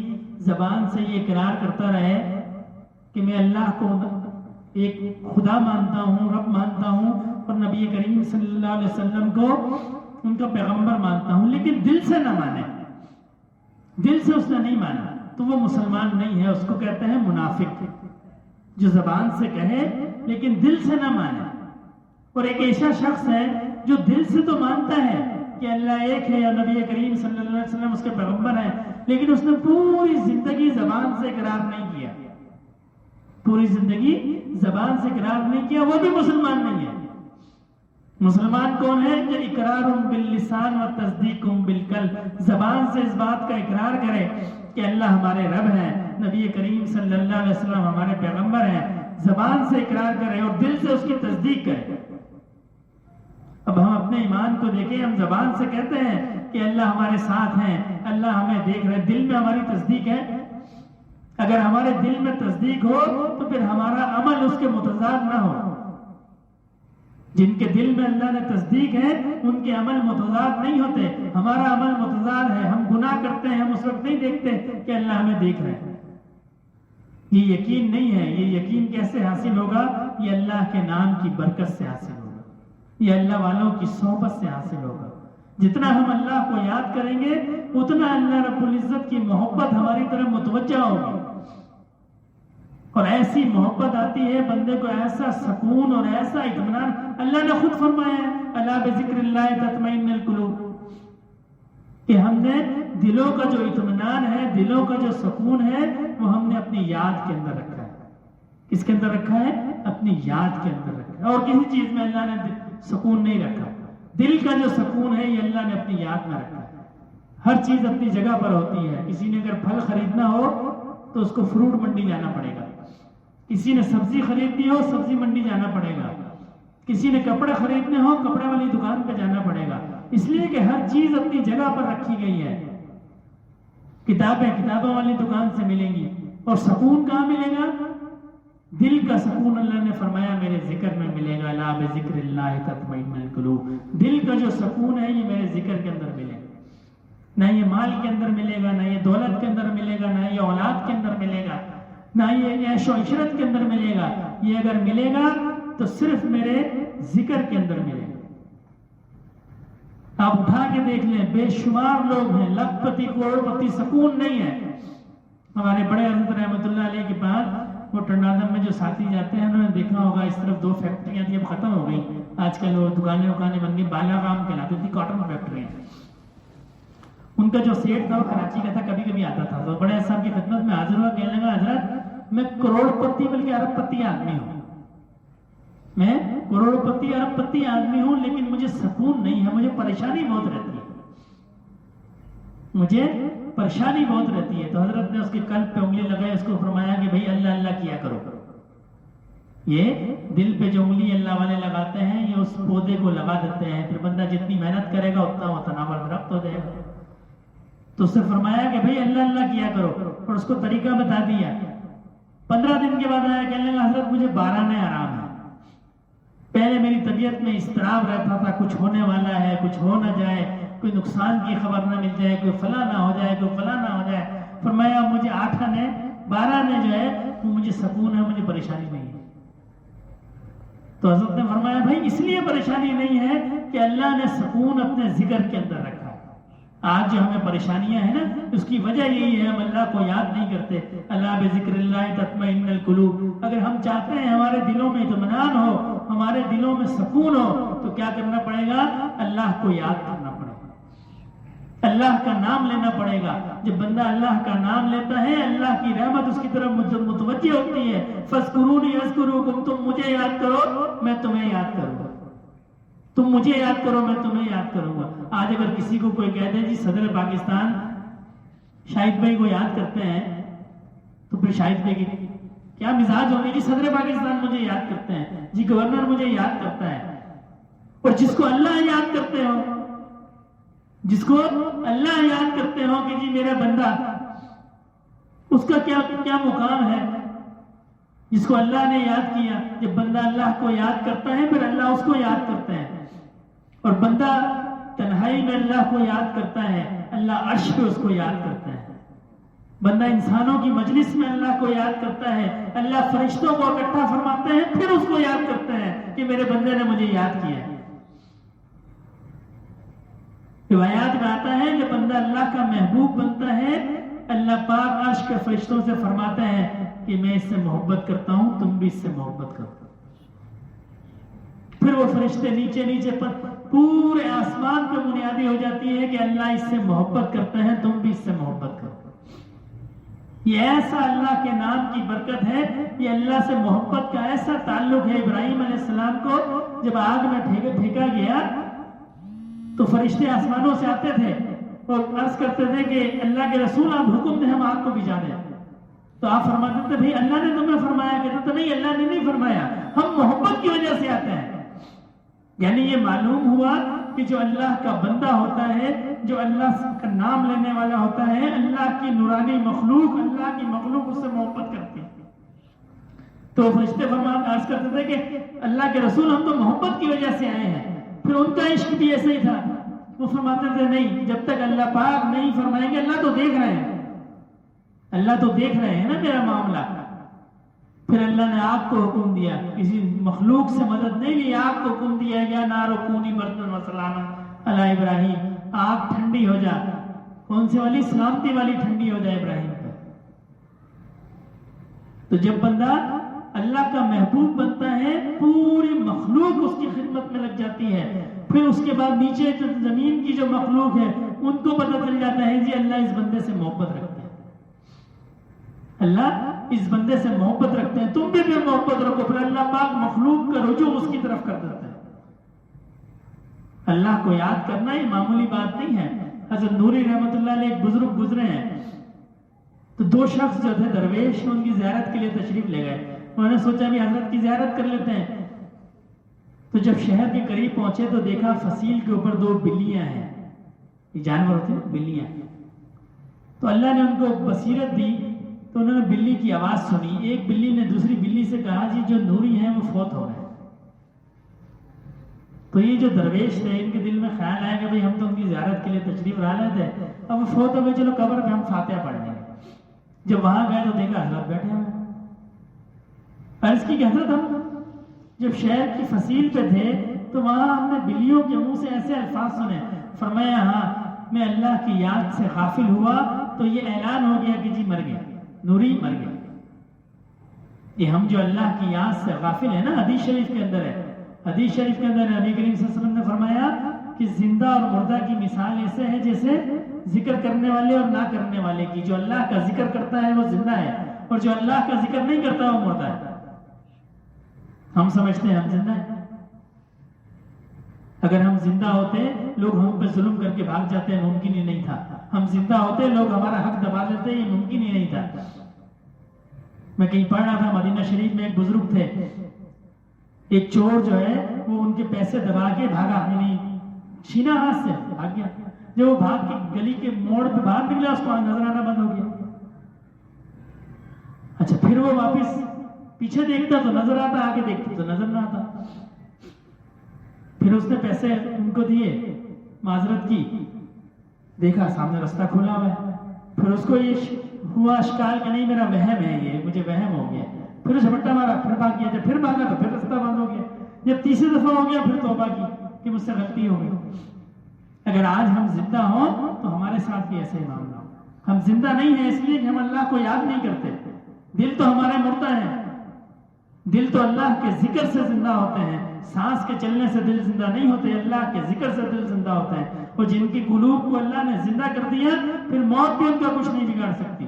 زبان سے یہ اقرار کرتا رہے کہ میں اللہ کو ایک خدا مانتا ہوں، رب مانتا ہوں اور نبی کریم صلی اللہ علیہ وسلم کو ان کا پیغمبر مانتا ہوں، لیکن دل سے نہ مانے، دل سے اس نے نہیں مانا، تو وہ مسلمان نہیں ہے. اس کو کہتے ہیں منافق، جو زبان سے کہے لیکن دل سے نہ مانے. اور ایک ایسا شخص ہے جو دل سے تو مانتا ہے کہ اللہ ایک ہے اور نبی کریم صلی اللہ علیہ وسلم اس کے پیغمبر ہیں، لیکن اس نے پوری زندگی زبان سے اقرار نہیں کیا، پوری زندگی زبان سے اقرار نہیں کیا، وہ بھی مسلمان نہیں ہے۔ مسلمان کون ہے؟ جو اقرار باللسان و تصدیق بالقلب، زبان سے اس بات کا اقرار کرے کہ اللہ ہمارے رب ہے، نبی کریم صلی اللہ علیہ وسلم ہمارے پیغمبر ہیں، زبان سے اقرار کرے اور دل سے اس کی تصدیق کرے۔ اب ہم اپنے ایمان کو دیکھیں، ہم زبان سے کہتے ہیں کہ اللہ ہمارے ساتھ ہیں، اللہ ہمیں دیکھ رہے، دل میں ہماری تصدیق ہے؟ اگر ہمارے دل میں تصدیق ہو تو پھر ہمارا عمل اس کے متضاد نہ ہو۔ جن کے دل میں اللہ نے تصدیق ہے ان کے عمل متضاد نہیں ہوتے، ہمارا عمل متضاد ہے، ہم گناہ کرتے ہیں، ہم اس وقت نہیں دیکھتے کہ اللہ ہمیں دیکھ رہے ہیں۔ یہ یقین نہیں ہے۔ یہ یقین کیسے حاصل ہوگا؟ یہ اللہ کے نام کی برکت سے حاصل ہوگا، یہ اللہ والوں کی صحبت سے حاصل ہوگا۔ جتنا ہم اللہ کو یاد کریں گے اتنا اللہ رب العزت کی محبت ہماری طرف متوجہ ہوگی، اور ایسی محبت آتی ہے بندے کو ایسا سکون اور ایسا اطمینان۔ اللہ نے خود فرمایا ہے الا بذکر اللہ تطمئن القلوب، کہ ہم نے دلوں کا جو اطمینان ہے، دلوں کا جو سکون ہے، وہ ہم نے اپنی یاد کے اندر رکھا ہے۔ کس کے اندر رکھا ہے؟ اپنی یاد کے اندر رکھا ہے، اور کسی چیز میں اللہ نے سکون نہیں رکھا۔ دل کا جو سکون ہے یہ اللہ نے اپنی یاد میں رکھا ہے۔ ہر چیز اپنی جگہ پر ہوتی ہے۔ کسی نے اگر پھل خریدنا ہو تو اس کو فروٹ منڈی جانا پڑے گا، کسی نے سبزی خریدنی ہو سبزی منڈی جانا پڑے گا، کسی نے کپڑے خریدنے ہو کپڑے والی دکان پہ جانا پڑے گا، اس لیے کہ ہر چیز اپنی جگہ پر رکھی گئی ہے۔ کتابیں کتابوں والی دکان سے ملیں گی، اور سکون کہاں ملے گا؟ دل کا سکون اللہ نے فرمایا میرے ذکر میں ملے گا، الا بذکر اللہ تطمئن القلوب۔ دل کا جو سکون ہے یہ میرے ذکر کے اندر ملے گا، نہ یہ مال کے اندر ملے گا، نہ یہ دولت کے اندر ملے گا، نہ یہ اولاد کے اندر ملے گا، نہ یہ عیش و عشرت کے اندر ملے گا۔ یہ اگر ملے گا تو صرف میرے ذکر کے اندر ملے گا۔ آپ اٹھا کے دیکھ لیں، بے شمار لوگ ہیں لاکھ پتی کروڑ پتی، سکون نہیں ہے۔ ہمارے بڑے حضرت رحمۃ اللہ علیہ کے پاس وہ ٹنڈادم میں جو ساتھی جاتے ہیں انہوں نے دیکھا ہوگا اس طرف 2 فیکٹریاں تھی، اب ختم ہو گئی، آج کل وہ دکانیں بن گئی، بالاگام کہلاتی تھی، کاٹن فیکٹری۔ ان کا جو سیٹ تھا وہ کراچی کا تھا، کبھی کبھی آتا تھا، تو بڑے صاحب کی خدمت میں حاضر ہوا، کہنے لگا حضرت میں کروڑ پتی بلکہ ارب پتی آدمی ہوں، میں کروڑ پتی ارب پتی آدمی ہوں، لیکن مجھے سکون نہیں ہے، مجھے پریشانی بہت رہتی ہے، مجھے پریشانی بہت رہتی ہے۔ تو حضرت نے اس کے قلب پہ انگلی لگائی، اس کو فرمایا کہ بھائی اللہ اللہ کیا کرو۔ یہ دل پہ جو انگلی اللہ والے لگاتے ہیں یہ اس پودے کو لگا دیتے ہیں، پھر بندہ جتنی محنت کرے گا اتنا وہ تناور درخت ہو جائے گا۔ تو اس نے فرمایا کہ بھائی اللہ اللہ کیا کرو، اور اس کو طریقہ بتا دیا۔ 15 دن کے بعد آیا، کہنے لگا حضرت مجھے 12 نے آرام ہے، پہلے میری طبیعت میں اضطراب رہتا تھا، کچھ ہونے والا ہے، کچھ ہو نہ جائے، کوئی نقصان کی خبر نہ مل جائے، کوئی فلاں نہ ہو جائے، کوئی فلاں نہ ہو جائے۔ فرمایا مجھے 8 نے 12 نے جو ہے وہ مجھے سکون ہے، مجھے پریشانی نہیں ہے۔ تو حضرت نے فرمایا بھائی اس لیے پریشانی نہیں ہے کہ اللہ نے سکون اپنے ذکر کے اندر رکھا ہے۔ آج جو ہمیں پریشانیاں ہیں نا اس کی وجہ یہی ہے ہم اللہ کو یاد نہیں کرتے۔ اللہ بذکر اللہ تطمئن القلوب۔ اگر ہم چاہتے ہیں ہمارے دلوں میں اطمینان ہو، ہمارے دلوں میں سکون ہو، تو کیا کرنا پڑے گا؟ اللہ کو یاد کرنا پڑے گا، اللہ کا نام لینا پڑے گا۔ جب بندہ اللہ کا نام لیتا ہے اللہ کی رحمت اس کی طرف متوجہ ہوتی ہے۔ فاذکرونی اذکرکم، تم مجھے یاد کرو میں تمہیں یاد کروں گا، تم مجھے یاد کرو میں تمہیں یاد کروں گا۔ آج اگر کسی کو کوئی کہہ دے جی صدر پاکستان شاہد بھائی کو یاد کرتے ہیں، تو پھر شاہد بھائی کی کیا مزاج ہوگی؟ جی صدر پاکستان مجھے یاد کرتے ہیں، جی گورنر مجھے یاد کرتا ہے۔ اور جس کو اللہ یاد کرتے ہو، جس کو اللہ یاد کرتے ہو کہ جی میرا بندہ، اس کا کیا مقام ہے؟ جس کو اللہ نے یاد کیا، جب بندہ اللہ کو یاد کرتا ہے پھر اللہ اس کو یاد کرتا ہے، اور بندہ تنہائی میں اللہ کو یاد کرتا ہے، اللہ عرش پہ اس کو یاد کرتا ہے۔ بندہ انسانوں کی مجلس میں اللہ کو یاد کرتا ہے، اللہ فرشتوں کو اکٹھا فرماتے ہیں پھر اس کو یاد کرتا ہے کہ میرے بندے نے مجھے یاد کیا ہے۔ روایات میں آتا ہے کہ بندہ اللہ کا محبوب بنتا ہے، اللہ پاک عرش کے فرشتوں سے فرماتا ہے کہ میں اس سے محبت کرتا ہوں، تم بھی اس سے محبت کرو۔ پھر وہ فرشتے نیچے نیچے پر پورے آسمان آسمان پہ بنیادی ہو جاتی ہے کہ اللہ اس سے محبت کرتے ہیں، تم بھی اس سے محبت کرو۔ یہ ایسا اللہ کے نام کی برکت ہے، یہ اللہ سے محبت کا ایسا تعلق ہے۔ ابراہیم علیہ السلام کو جب آگ میں پھینکا گیا تو فرشتے آسمانوں سے آتے تھے اور عرض کرتے تھے کہ اللہ کے رسول آپ حکم دیں ہم آگ کو بجھا دیں، تو آپ فرماتے تھے بھائی اللہ نے تمہیں فرمایا، کہتے تھے نہیں اللہ نے نہیں فرمایا، ہم محبت کی وجہ سے آتے ہیں۔ یعنی یہ معلوم ہوا کہ جو اللہ کا بندہ ہوتا ہے، جو اللہ کا نام لینے والا ہوتا ہے، اللہ کی نورانی مخلوق، اللہ کی مخلوق اس سے محبت کرتی ہے۔ تو فرشتے عرض کرتے تھے کہ اللہ کے رسول ہم تو محبت کی وجہ سے آئے ہیں۔ پھر ان کا عشق بھی ایسا ہی تھا، وہ فرماتے تھے نہیں، جب تک اللہ پاک نہیں فرمائیں گے، اللہ تو دیکھ رہے ہیں، اللہ تو دیکھ رہے ہیں نا میرا معاملہ۔ پھر اللہ نے آگ کو حکم دیا، کسی مخلوق سے مدد نہیں لی، آگ کو حکم دیا یا نار کونی بردن و سلاما علی ابراہیم، آگ ٹھنڈی ہو جا، کون سی والی؟ سلامتی والی ٹھنڈی ہو جائے ابراہیم پر۔ تو جب بندہ اللہ کا محبوب بنتا ہے، پوری مخلوق اس کی خدمت میں لگ جاتی ہے۔ پھر اس کے بعد نیچے جو زمین کی جو مخلوق ہے ان کو پتہ چل جاتا ہے جی اللہ اس بندے سے محبت رکھتا ہے، اللہ اس بندے سے محبت رکھتے ہیں، تم بھی محبت رکھو۔ پھر اللہ پاک مخلوق کا رجوع اس کی طرف کر دیتا ہے۔ اللہ کو یاد کرنا یہ معمولی بات نہیں ہے۔ حضرت نوری رحمۃ اللہ علیہ ایک بزرگ گزرے ہیں، تو دو شخص جو تھے درویش ان کی زیارت کے لیے تشریف لے گئے۔ انہوں نے سوچا بھی حضرت کی زیارت کر لیتے ہیں۔ تو جب شہر کے قریب پہنچے تو دیکھا فصیل کے اوپر دو بلیاں ہیں، یہ جانور ہوتے ہیں بلیاں۔ تو اللہ نے ان کو بصیرت دی، تو انہوں نے بلی کی آواز سنی۔ ایک بلی نے دوسری بلی سے کہا جی جو نوری ہیں وہ فوت ہو گئے۔ تو یہ جو درویش تھے ان کے دل میں خیال آیا کہ بھئی ہم تو ان کی زیارت کے لیے تشریف لا رہے تھے، اب وہ فوت ہو گئے، چلو قبر پہ ہم فاتحہ پڑھ لیں گے۔ جب وہاں گئے تو دیکھا حضرت بیٹھے ہوئے۔ عرض کی کہ حضرت ہم جب شہر کی فصیل پہ تھے تو وہاں ہم نے بلیوں کے منہ سے ایسے الفاظ سنے۔ فرمایا ہاں میں اللہ کی یاد سے غافل ہوا تو یہ اعلان ہو گیا کہ جی مر گیا، نوری مر گیا۔ یہ ہم جو اللہ کی یاد سے غافل ہیں نا، حدیث شریف کے اندر ہے، حدیث شریف کے اندر نبی کریم صلی اللہ علیہ وسلم نے فرمایا کہ زندہ اور مردہ کی مثال ایسے ہے جیسے ذکر کرنے والے اور نہ کرنے والے کی۔ جو اللہ کا ذکر کرتا ہے وہ زندہ ہے، اور جو اللہ کا ذکر نہیں کرتا وہ مردہ ہے۔ ہم سمجھتے ہیں ہم زندہ ہیں، اگر ہم زندہ ہوتے لوگ ہم پہ ظلم کر کے بھاگ جاتے ہیں، ممکن ہی نہیں تھا۔ ہم زندہ ہوتے لوگ ہمارا حق دبا دیتے، یہ ممکن ہی نہیں تھا۔ میں کہیں پڑھ رہا تھا مدینہ شریف میں ایک بزرگ تھے، ایک چور جو ہے وہ ان کے پیسے دبا کے بھاگا، یعنی چھینا ہاتھ سے بھاگ گیا۔ جب وہ بھاگ کے گلی کے موڑ پہ باہر نکلا اس کو نظر آنا بند ہو گیا۔ اچھا پھر وہ واپس پیچھے دیکھتا تو نظر آتا، آگے دیکھتا تو نظر نہ آتا۔ پھر اس نے پیسے ان کو دیے، معذرت کی، دیکھا سامنے راستہ کھلا ہوا ہے۔ پھر اس کو یہ ہوا اشکال کہ نہیں میرا وہم ہے، یہ مجھے وہم ہو گیا۔ پھر جھپٹا مارا، پھر بھاگ گیا، جب پھر بھاگا تو پھر راستہ بند ہو گیا۔ جب تیسری دفعہ ہو گیا پھر توبہ کی کہ مجھ سے غلطی ہو گئی۔ اگر آج ہم زندہ ہوں تو ہمارے ساتھ بھی ایسے ہی معاملہ ہو۔ ہم زندہ نہیں ہیں اس لیے کہ ہم اللہ کو یاد نہیں کرتے، دل تو ہمارے مردہ ہیں، دل تو اللہ کے ذکر سے زندہ ہوتے ہیں۔ سانس کے چلنے سے دل زندہ نہیں ہوتے، اللہ کے ذکر سے دل زندہ ہوتے ہیں۔ اور جن کی قلوب کو اللہ نے زندہ کر دیا پھر موت بھی ان کا کچھ نہیں بگاڑ سکتی۔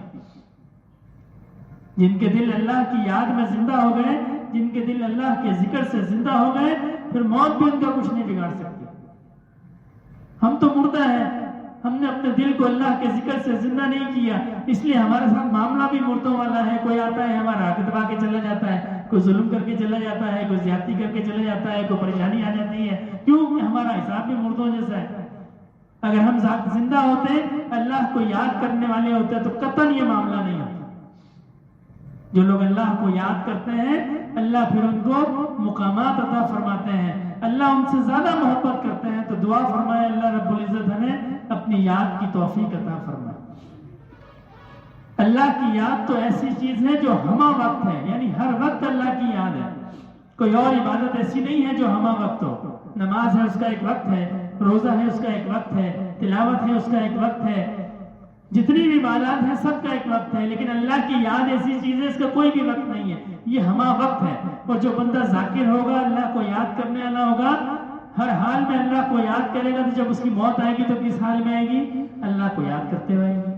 جن کے دل اللہ کی یاد میں زندہ ہو گئے، جن کے دل اللہ کے ذکر سے زندہ ہو گئے، پھر موت بھی ان کا کچھ نہیں بگاڑ سکتی۔ ہم تو مردہ ہیں، ہم نے اپنے دل کو اللہ کے ذکر سے زندہ نہیں کیا، اس لیے ہمارے ساتھ معاملہ بھی مردوں والا ہے۔ کوئی آتا ہے ہمارا حق دبا کے چلا جاتا ہے، کوئی ظلم کر کے چلا جاتا ہے، کوئی زیادتی کر کے چلا جاتا ہے، کوئی پریشانی آ جاتی ہے، کیونکہ ہمارا حساب بھی مردوں جیسا ہے۔ اگر ہم زندہ ہوتے، اللہ کو یاد کرنے والے ہوتے تو قطعاً یہ معاملہ نہیں ہوتا۔ جو لوگ اللہ کو یاد کرتے ہیں اللہ پھر ان کو مقامات عطا فرماتے ہیں، اللہ ان سے زیادہ محبت کرتے ہیں۔ تو دعا فرمائے اللہ رب العزت ہمیں اپنی یاد کی توفیق عطا فرمائے۔ اللہ کی یاد تو ایسی چیز ہے جو ہمہ وقت ہے، یعنی ہر وقت اللہ کی یاد ہے۔ کوئی اور عبادت ایسی نہیں ہے جو ہمہ وقت ہو۔ نماز ہے اس کا ایک وقت ہے، روزہ ہے اس کا ایک وقت ہے، تلاوت ہے اس کا ایک وقت ہے، جتنی بھی عبادات ہیں سب کا ایک وقت ہے، لیکن اللہ کی یاد ایسی چیز ہے اس کا کوئی بھی وقت نہیں ہے، یہ ہمہ وقت ہے۔ اور جو بندہ ذاکر ہوگا، اللہ کو یاد کرنے والا ہوگا، ہر حال میں اللہ کو یاد کرے گا تو جب اس کی موت آئے گی تو کس حال میں آئے گی؟ اللہ کو یاد کرتے ہوئے آئے گی۔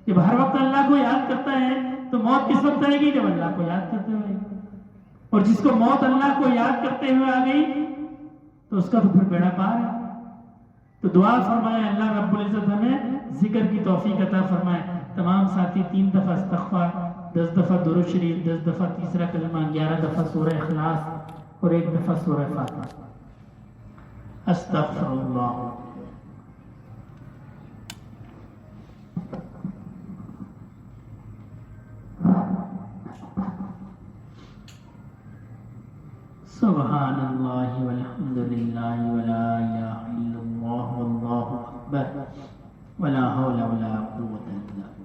جب ہر وقت اللہ کو یاد کرتا ہے تو موت کس وقت آئے گی؟ جب اللہ کو یاد کرتے ہوئے آئے گی۔ اور جس کو موت اللہ کو یاد کرتے ہوئے آ گئی تو اس کا تو پھر بیڑا پار ہے۔ تو دعا فرمائے اللہ رب العزت ہمیں ذکر کی توفیق عطا فرمائے۔ تمام ساتھی 3 دفعہ استغفار، 10 دفعہ درود شریف، 10 دفعہ تیسرا کلمہ، 11 دفعہ سورہ اخلاص اور 1 دفعہ سورہ فاتحہ۔ استغفر اللہ۔ سبحان اللہ والحمد للہ ولا الہ الا اللہ واللہ اکبر ولا حول ولا قوة الا باللہ۔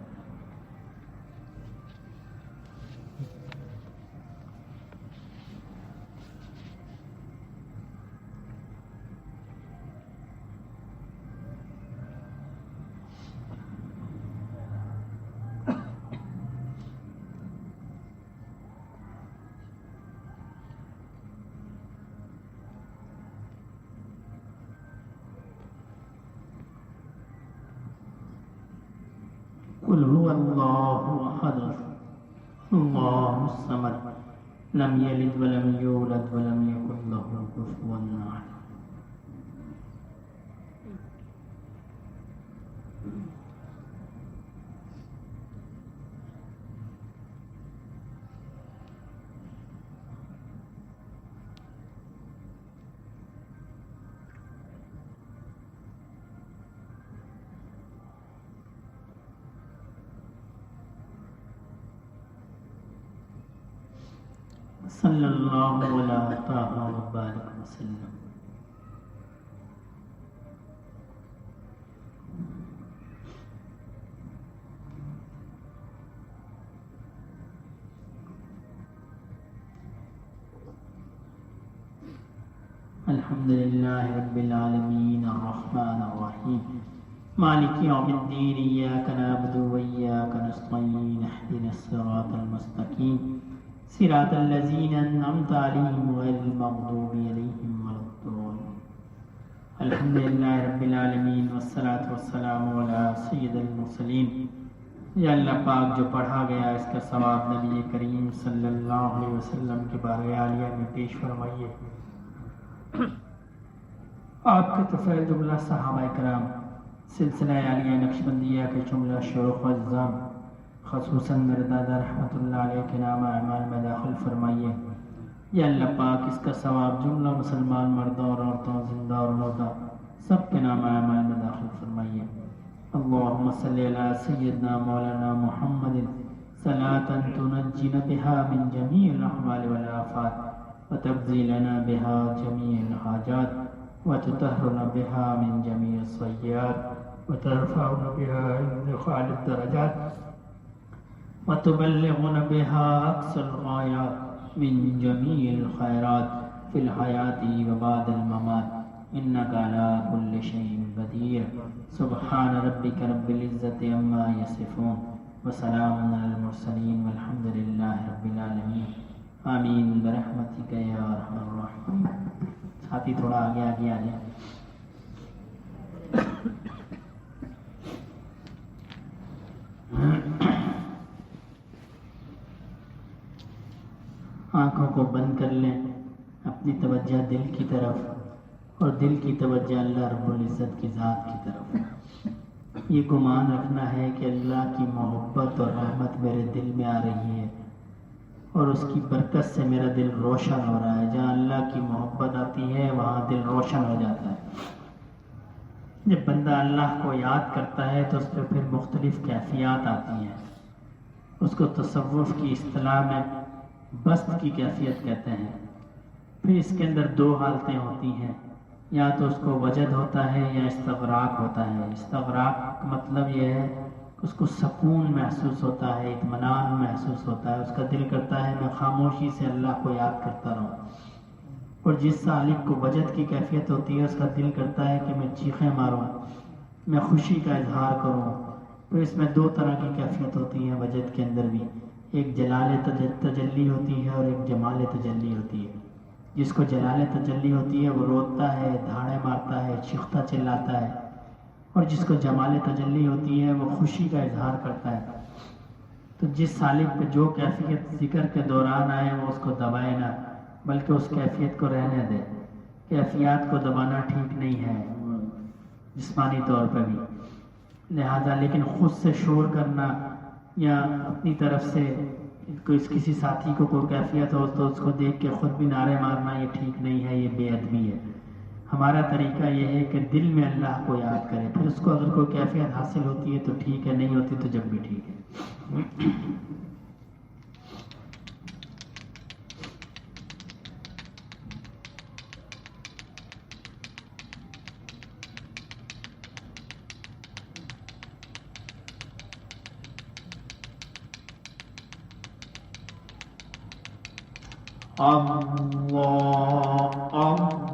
قل هو الله احد الله الصمد لم يلد ولم يولد ولم يكن له كفوا احد۔ صلی اللہ علیہ وبارک وسلم۔ الحمد للہ رب العالمین الرحمن الرحیم مالک یوم الدین ایاک نعبد و ایاک نستعین اهدنا الصراط المستقیم صراط الذین انعمت علیہم غیر المغضوب علیہم ولا الضالین۔ الحمد للہ رب العالمین والصلاة والسلام علی سید المرسلین۔ یا اللہ پاک جو پڑھا گیا اس کا ثواب نبی کریم صلی اللہ علیہ وسلم کے بارگاہ عالیہ میں پیش فرمائیے۔ آپ کے طفیل جملہ صحابہ کرام، سلسلہ عالیہ نقشبندیہ کے جملہ شیوخ و عزام، خصوصاً میرے دادا رحمۃ اللہ علیہ کے نام اعمال میں داخل فرمائیے۔ یا اللہ پاک اس کا ثواب جملہ مسلمان مردوں اور عورتوں، زندہ اور مردہ، سب کے نام اعمال میں داخل فرمائیے۔ اللہم صلی علی سیدنا مولانا محمد صلاۃ تنجینا بها من جمیع الاحوال والآفات وتقضی لنا بها جمیع الحاجات وتطهرنا بها من جميع السيئات وترفعنا بها عندك أعلى الدرجات وتبلغنا بها أقصى الغايات من جميع الخيرات في الحياة وبعد الممات إنك على كل شيء قدير۔ سبحان ربك رب العزة عما يصفون وسلام على المرسلين والحمد لله رب العالمين آمین برحمتک یا ارحم الراحمین۔ ساتھی تھوڑا آگے آگے آ جائیں۔ آنکھوں کو بند کر لیں، اپنی توجہ دل کی طرف اور دل کی توجہ اللہ رب العزت کی ذات کی طرف۔ یہ گمان رکھنا ہے کہ اللہ کی محبت اور رحمت میرے دل میں آ رہی ہے اور اس کی برکت سے میرا دل روشن ہو رہا ہے۔ جہاں اللہ کی محبت آتی ہے وہاں دل روشن ہو جاتا ہے۔ جب بندہ اللہ کو یاد کرتا ہے تو اس پہ پھر مختلف کیفیات آتی ہیں۔ اس کو تصوف کی اصطلاح میں بست کی کیفیت کہتے ہیں۔ پھر اس کے اندر 2 حالتیں ہوتی ہیں، یا تو اس کو وجد ہوتا ہے یا استغراق ہوتا ہے۔ استغراق کا مطلب یہ ہے کہ اس کو سکون محسوس ہوتا ہے، اطمینان محسوس ہوتا ہے، اس کا دل کرتا ہے میں خاموشی سے اللہ کو یاد کرتا رہوں۔ اور جس سالک کو وجد کی کیفیت ہوتی ہے اس کا دل کرتا ہے کہ میں چیخیں ماروں، میں خوشی کا اظہار کروں۔ تو اس میں 2 طرح کی کیفیت ہوتی ہیں وجد کے اندر بھی، ایک جلال تجلی ہوتی ہے اور ایک جمال تجلی ہوتی ہے۔ جس کو جلال تجلی ہوتی ہے وہ روتا ہے، دھاڑے مارتا ہے، چیختا چلاتا ہے، اور جس کو جمال تجلی ہوتی ہے وہ خوشی کا اظہار کرتا ہے۔ تو جس سالک پہ جو کیفیت ذکر کے دوران آئے وہ اس کو دبائے نہ، بلکہ اس کیفیت کو رہنے دے۔ کیفیات کو دبانا ٹھیک نہیں ہے جسمانی طور پہ بھی، لہذا لیکن خود سے شور کرنا یا اپنی طرف سے کسی ساتھی کو کوئی کیفیت ہو تو اس کو دیکھ کے خود بھی نعرے مارنا یہ ٹھیک نہیں ہے، یہ بے ادبی ہے۔ ہمارا طریقہ یہ ہے کہ دل میں اللہ کو یاد کرے، پھر اس کو اگر کوئی کیفیت حاصل ہوتی ہے تو ٹھیک ہے، نہیں ہوتی تو جب بھی ٹھیک ہے۔ اللہ اللہ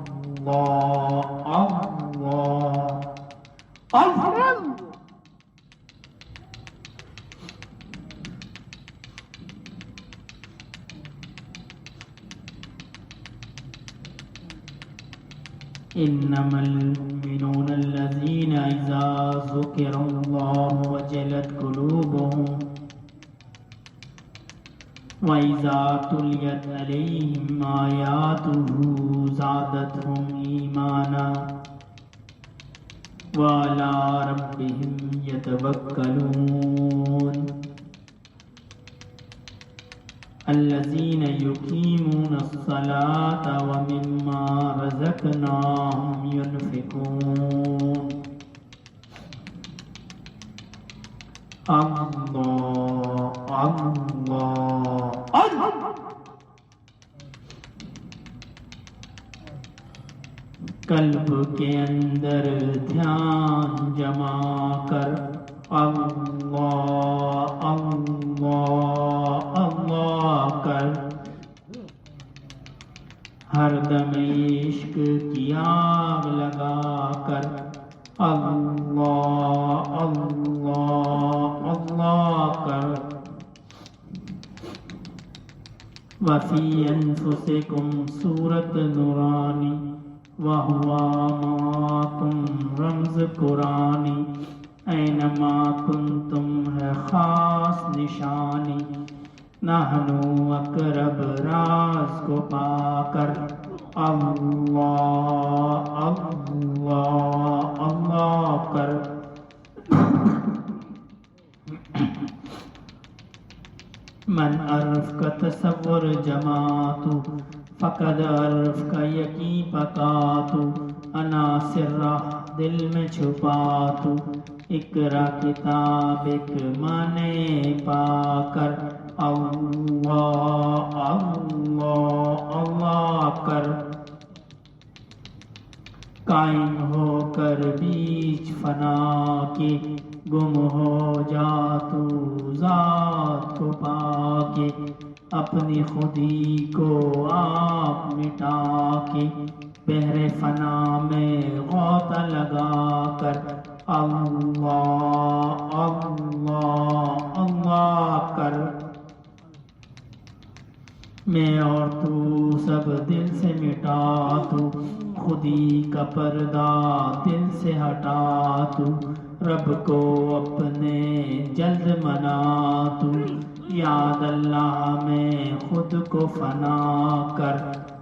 اللہ اللہ۔ انما المؤمنون الذين اذا ذكر الله وجلت قلوبهم وَإِذَا تُلِيَتْ عَلَيْهِمْ آيَاتُهُ زَادَتْهُمْ إِيمَانًا وَعَلَى رَبِّهِمْ يَتَوَكَّلُونَ الَّذِينَ يُقِيمُونَ الصَّلَاةَ وَمِمَّا رَزَقْنَاهُمْ يُنْفِقُونَ۔ اللہ اللہ قلب کے اندر دھیان جما کر اللہ اللہ اللہ کر، ہر دم عشق کی آگ لگا کر اللہ اللہ اللہ کر۔ وفی انفسکم سورت نورانی وہوا معاکم رمز قرآنی، اینما کنتم ہے خاص نشانی، نحنو اقرب راز کو پا کر اللہ اللہ اللہ کر۔ من عرف کا تصور جماعتو فقد عرف کا یقین پکاتو، عناصر دل میں چھپاتو، اقرا کتاب ایک معنی پا کر اللہ اللہ اللہ کر۔ قائم ہو کر بیچ فنا کے، گم ہو جا تو ذات کو پا کے، اپنی خودی کو آپ مٹا کے، بحر فنا میں غوطہ لگا کر اللہ اللہ اللہ کر۔ میں اور تو سب دل سے مٹا تو، خودی کا پردہ دل سے ہٹا تو، رب کو اپنے جلد منا تو، یاد اللہ میں خود کو فنا کر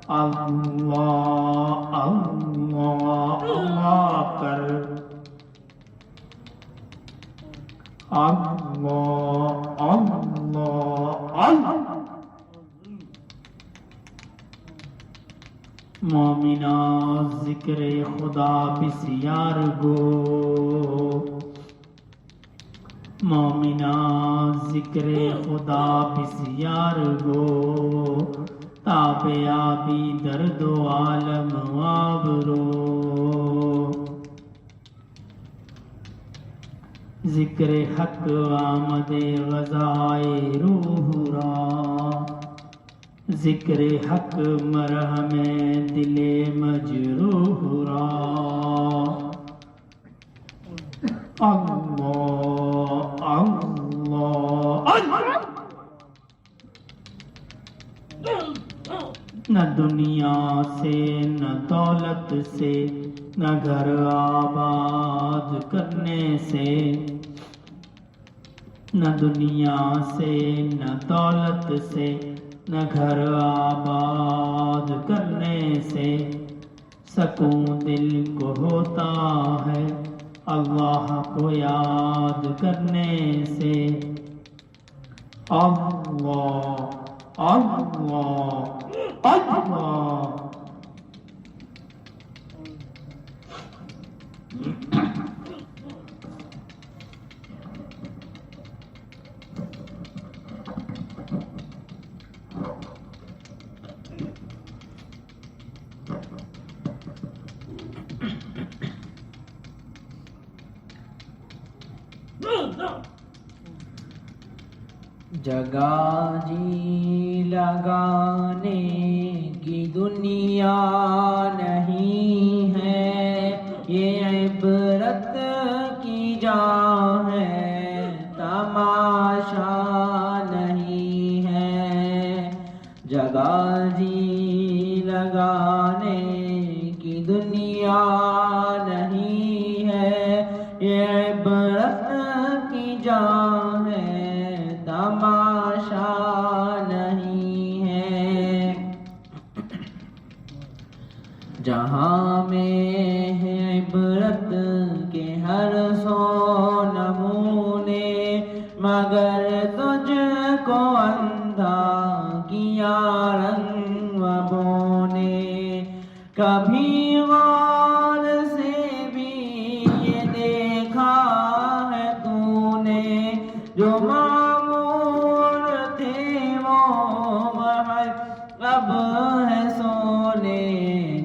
اللہ اللہ اللہ کر اللہ اللہ اللہ۔ مومنہ ذکر خدا بسیار گو، مومنہ ذکر خدا بسیار گو، تاب آبی درد و عالم آبرو، ذکر حق آمد غذائے روح را، ذکر حق مرہم دل مجروح را، اللہ اللہ۔ نہ دنیا سے نہ دولت سے نہ گھر آباد کرنے سے، نہ دنیا سے نہ دولت سے نہ گھر آباد کرنے سے، سکون دل کو ہوتا ہے اللہ کو یاد کرنے سے۔ اللہ اللہ اللہ۔ جگہ جی لگانے کی دنیا نہیں ہے، یہ عبرت کی جا ہے، تماشا نہیں ہے۔ جگہ جی لگانے کی دنیا نہیں ہے، یہ عبرت کی جا ہے، تماشا نہیں ہے۔ جہاں میں ہے عبرت کے ہر سو نمونے، مگر تجھ کو اندھا کیا رنگ و بونے۔ کبھی غور سے بھی یہ دیکھا ہے تو نے، جو اب ہے سونے۔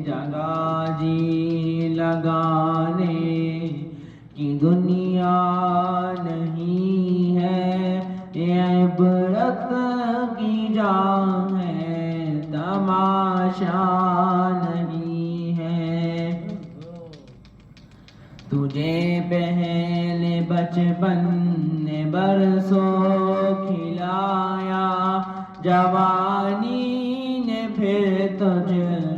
جگہ جی لگانے کی دنیا نہیں ہے، یہ عبرت کی جا ہے، تماشا نہیں ہے۔ تجھے پہلے بچپن نے برسوں کھلایا، جوانی نے پھر تجھ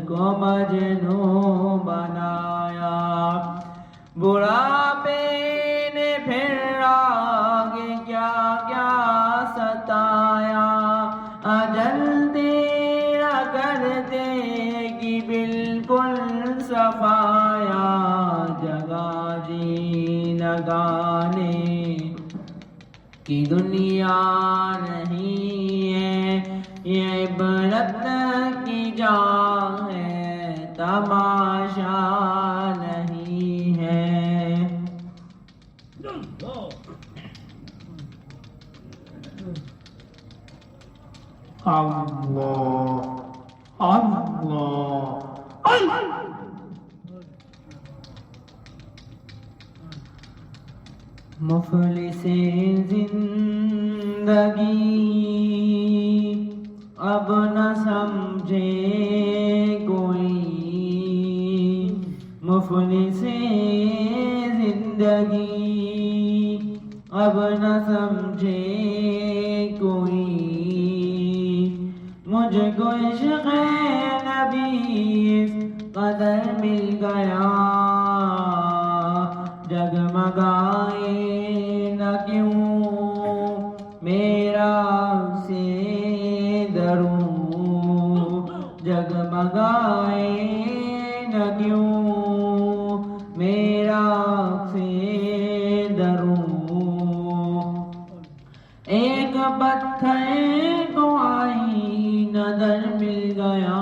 کو مجنوں بنایا، بڑھاپے نے پھر آگے کیا کیا ستایا، اجل تیرا کر دے گی بالکل صفایا۔ جگہ جی لگانے کی دنیا نہیں ہے، یہ عبرت کی جا ہے، تماشا نہیں ہے۔ اللہ اللہ اللہ۔ مفلس زندگی اب نہ سمجھے کوئی، مفلس زندگی اب نہ سمجھے کوئی، مجھ کو عشق نبی اس قدر مل گیا، جگمگائے نہ کیوں میرا سے دروں، جگمگائے نہ کیوں میرا سے دروں۔ ایک پتھر کو آئی نظر مل گیا،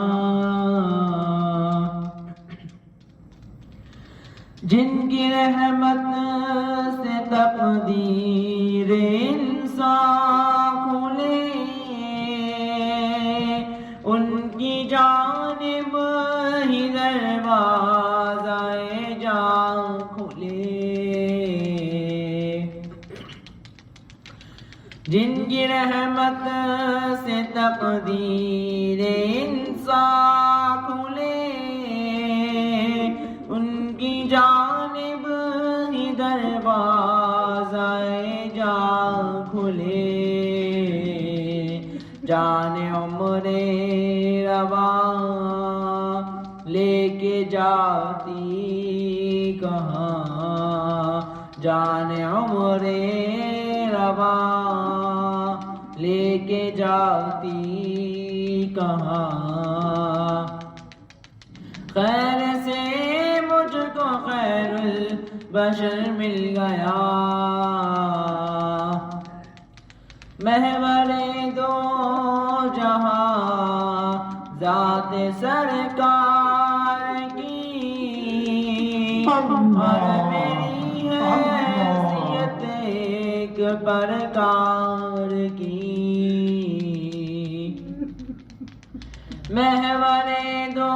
جن کی رحمت سے تقدیر انسان کھلے، ان کی جانب ہی دروازہ جان کھلے، جن کی رحمت سے تقدیر انسان کھلے، ان کی جانب ہی دروازہ جان کھلے۔ جان عمر رواں جان عمر رواں لے کے جاتی کہاں؟ خیر سے مجھ کو خیر البشر مل گیا، محور دو جہاں ذات سرکار کی، اور میری حیثیت ایک پرکار کی، محور دو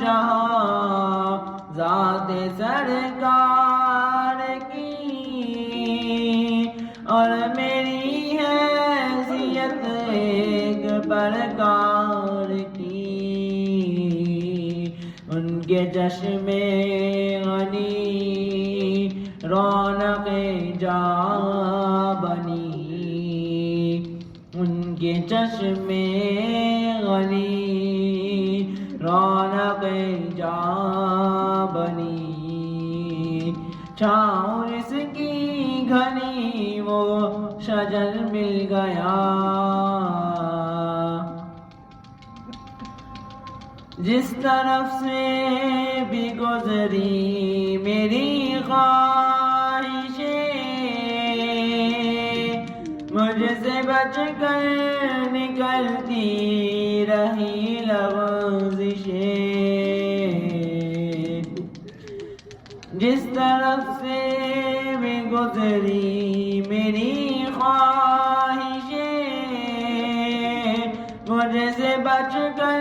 جہاں ذات سرکار کی، اور میری حیثیت ایک پرکار کی، ان کے چشم غنی رونق جاں بنی، ان کے چشم غنی رونق جاں بنی، چھاؤں اس کی گھنی وہ شجر مل گیا، جس طرف سے بھی گزری میری خواہشیں، مجھ سے بچ کر نکلتی رہی لغزشیں، جس طرف سے بھی گزری میری خواہشیں، مجھ سے بچ کر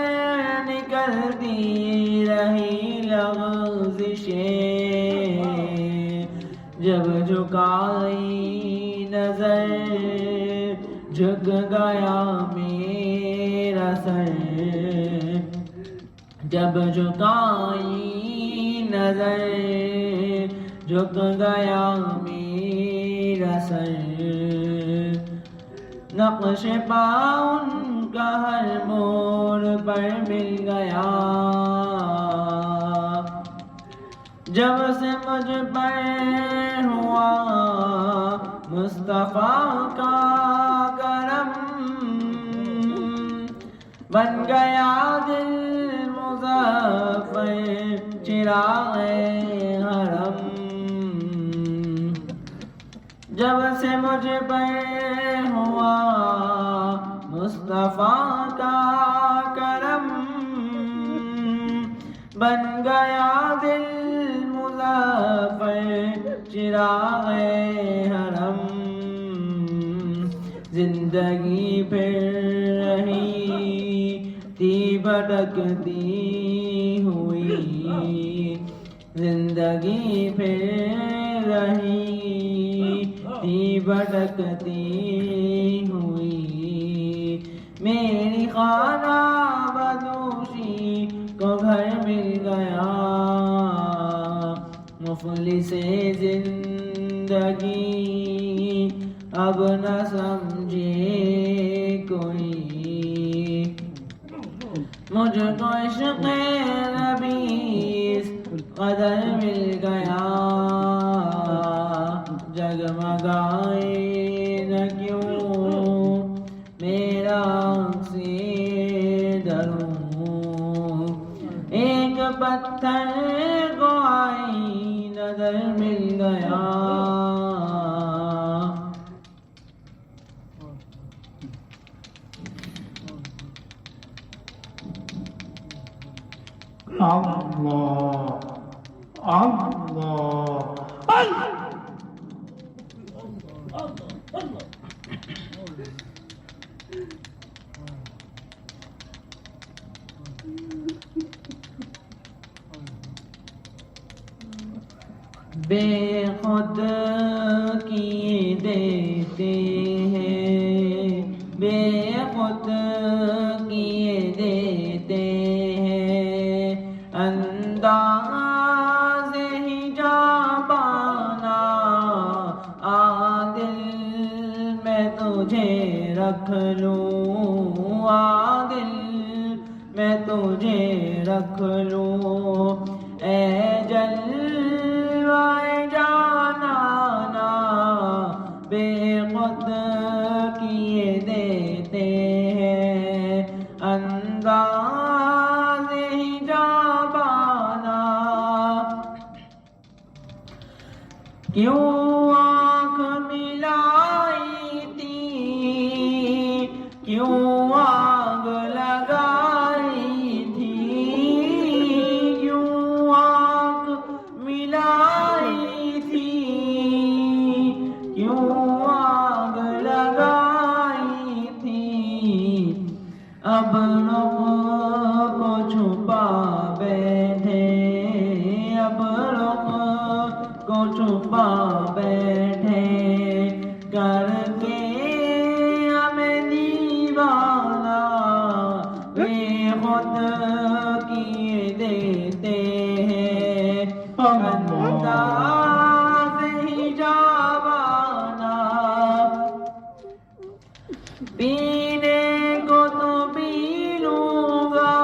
نکلتی رہی لغزشیں، جب جھکائی نظر جھک گیا میرا سر، جب جھکائی نظر جھک گیا میرا سر، نقش پا ان کا ہر موڑ پر مل گیا، جب سے مجھ پر ہوا مصطفیٰ کا کرم، بن گیا دل مظفر چراغ حرم، جب سے مجھ پر ہوا مصطفیٰ کا کرم، بن گیا دل مظفر چراغ حرم، زندگی پھر رہی تھی بھٹکتی ہوئی، زندگی پھر رہی تھی بھٹکتی ہوئی، میری خانہ بدوشی کو گھر مل گیا، مفلس زندگی اب نہ سمجھے کوئی، مجھ کو عشق نبی اس قدر مل گیا، جگمگائے نہ کیوں میرا سے دروں، ایک پتھر کو آئی نظر مل گیا، اللہ اللہ بے خود کیے دیتے ہیں، بے خود کیے دیتے ہیں، انداز ہی جاں بانا عادل میں تجھے رکھ لوں، عادل میں تجھے رکھ لوں، اے جلوہ جانا خود کیے دیتے ہیں انداز حجابانہ. کیوں آنکھ ملائی تھی، کیوں آگ لگائی تھی، کیوں آنکھ ملائی تھی، کیوں آگ لگائی تھی. اب رخ کو چھپا بیٹھے، اب رخ کو چھپا بیٹھے کر کے ہمیں دیوانہ. بے خود کیے دیتے ہیں انداز حجابانہ. پینے کو تو پی لوں گا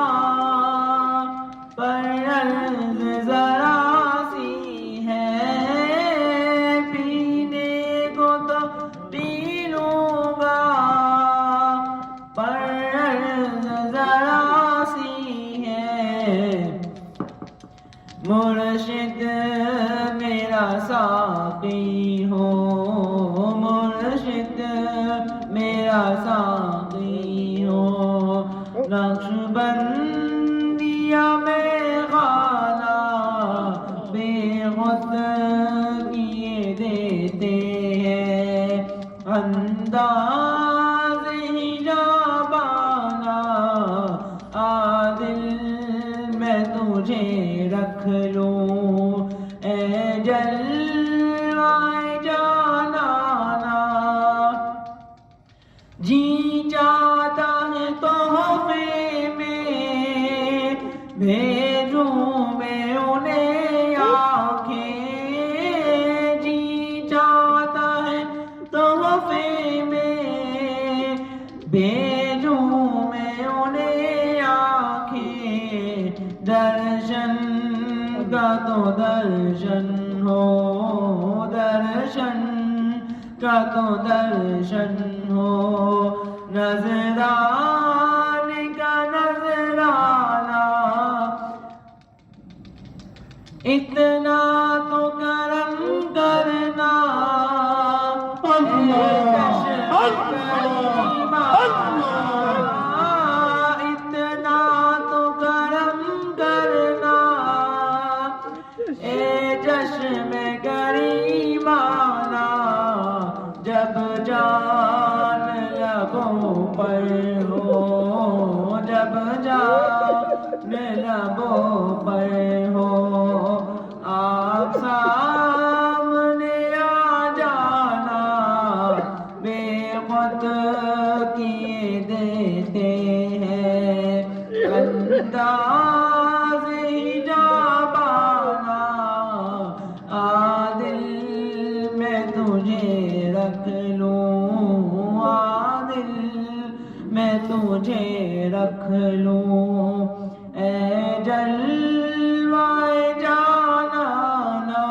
پر عرض ذرا سی ہے، پینے کو تو پی لوں گا پر عرض ذرا سی ہے. مرشد میرا ساقی ہو، مرشد میرا ساقی ہو، نقشبندیہ میں خانہ بے خود کیے دیتے ہیں انداز حجابانہ. عادل میں تجھے رکھ لوں اے جلوۂ جانانہ. جی چاہتا ہے تحفے میں بھیجوں میں انہیں آنکھیں، جی چاہتا ہے تحفے میں بھیجوں میں انہیں آنکھیں. درشن کا تو درشن ہو، درشن کا تو درشن ہو، نظرانے کا نظرانہ. اتنا تو کرم کرنا اے چشم کریمہ، اتنا تو کرم کرنا اے چشم کریمانہ. جب جان لبوں پر ہو، جب جان لبوں پر ہو، آپ سامنے آ جانا. بے خود کیے دیتے ہیں انداز حجابانہ. عادل میں تجھے رکھ لوں، عادل میں تجھے رکھ لوں اے جلوۂ جانانہ.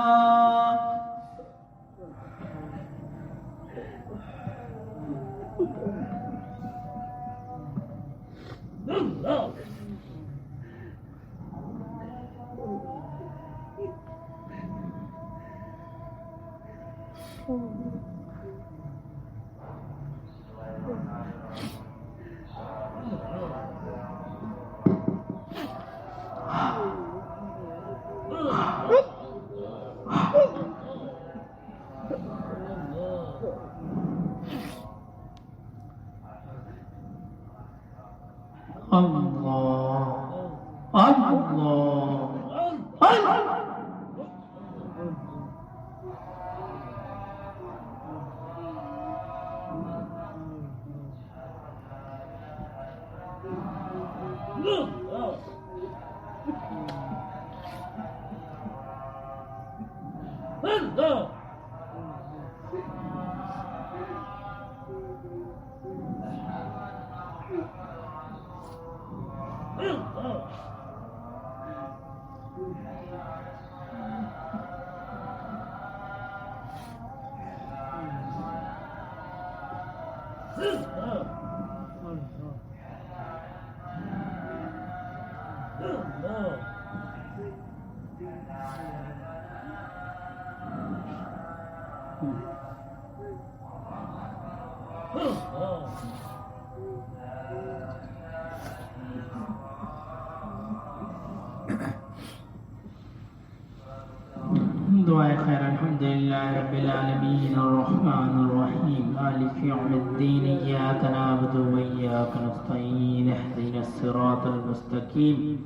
دعائے خیر الحمدللہ رب العالمین الرحمن الرحیم مالک یوم الدین ایاک نعبد و ایاک نستعین اهدنا الصراط المستقیم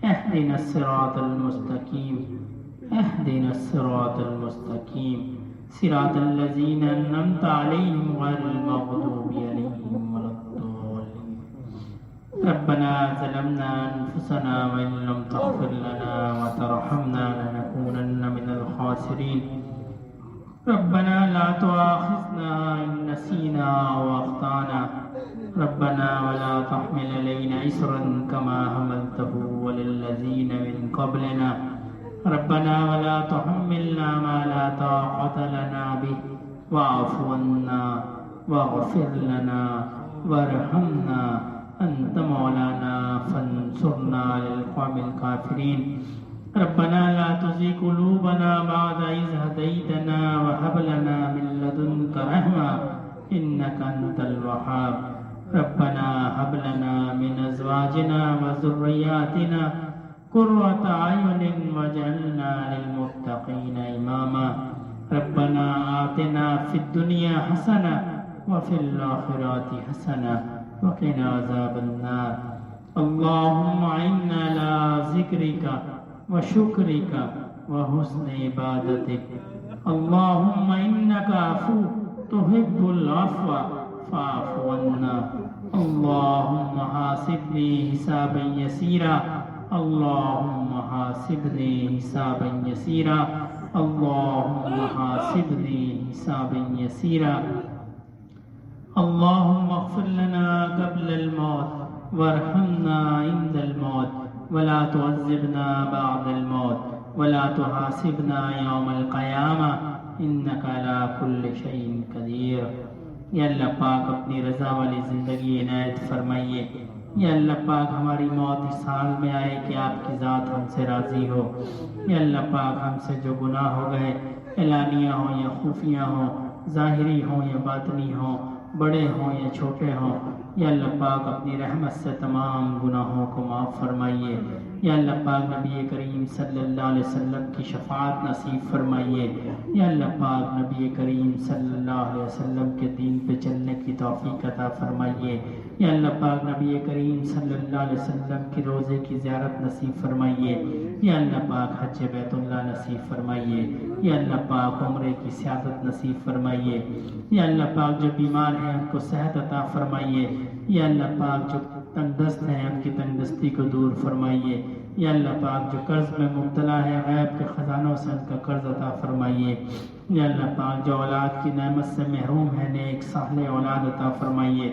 اهدنا الصراط المستقیم اهدنا الصراط المستقیم صراط الذین انعمت علیہم غیر المغضوب علیہم ولا الضالین ربنا ظلمنا انفسنا وان لم تغفر لنا وترحمنا لنكونن من الخاسرين ربنا لا تؤاخذنا ان نسينا او اخطانا ربنا ولا تحمل علينا إصرا كما حملته على الذين من قبلنا ربنا ولا تحملنا ما لا طاقة لنا به واعف عنا واغفر لنا وارحمنا أنت مولانا فانصرنا على القوم الكافرين ربنا لا تزغ قلوبنا بعد إذ هديتنا وهب لنا من لدنك رحمة إنك أنت الوهاب ربنا هب لنا من أزواجنا وذرياتنا قرة أعين واجعلنا للمتقين إماما ربنا آتنا في الدنيا حسنة وفي الآخرة حسنة وقنا عذاب النار اللهم أعنا على ذكرك وشكرك وحسن عبادتك اللهم إنك عفو تحب العفو فاعف عنا اللهم حاسبني حسابا يسيرا اللهم حاسبني حسابا يسيرا اللهم حاسبني حسابا يسيرا اللهم اغفر لنا قبل الموت وارحمنا عند الموت ولا تعذبنا بعد الموت ولا تحاسبنا يوم القيامة إنك على كل شيء قدير یا اللہ پاک اپنی رضا والی زندگی عنایت فرمائیے یا اللہ پاک ہماری موت اس حال میں آئے کہ آپ کی ذات ہم سے راضی ہو یا اللہ پاک ہم سے جو گناہ ہو گئے اعلانیہ ہوں یا خفیہ ہوں ظاہری ہوں یا باطنی ہوں بڑے ہوں یا چھوٹے ہوں یا اللہ پاک اپنی رحمت سے تمام گناہوں کو معاف فرمائیے یا اللہ پاک نبی کریم صلی اللہ علیہ وسلم کی شفاعت نصیب فرمائیے یا اللہ پاک نبی کریم صلی اللہ علیہ وسلم کے دین پہ چلنے کی توفیق عطا فرمائیے یا اللہ پاک نبی کریم صلی اللہ علیہ وسلم کی روزے کی زیارت نصیب فرمائیے یا اللہ پاک حج بیت اللہ نصیب فرمائیے یا اللہ پاک عمرے کی سعادت نصیب فرمائیے یا اللہ پاک جو بیمار ہیں ان کو صحت عطا فرمائیے یا اللہ پاک جو تنگ دست ہیں ان کی تنگ دستی کو دور فرمائیے یا اللہ پاک جو قرض میں مبتلا ہے غیب کے خزانوں سے ان کا قرض عطا فرمائیے یا اللہ پاک جو اولاد کی نعمت سے محروم ہے نیک صالح اولاد عطا فرمائیے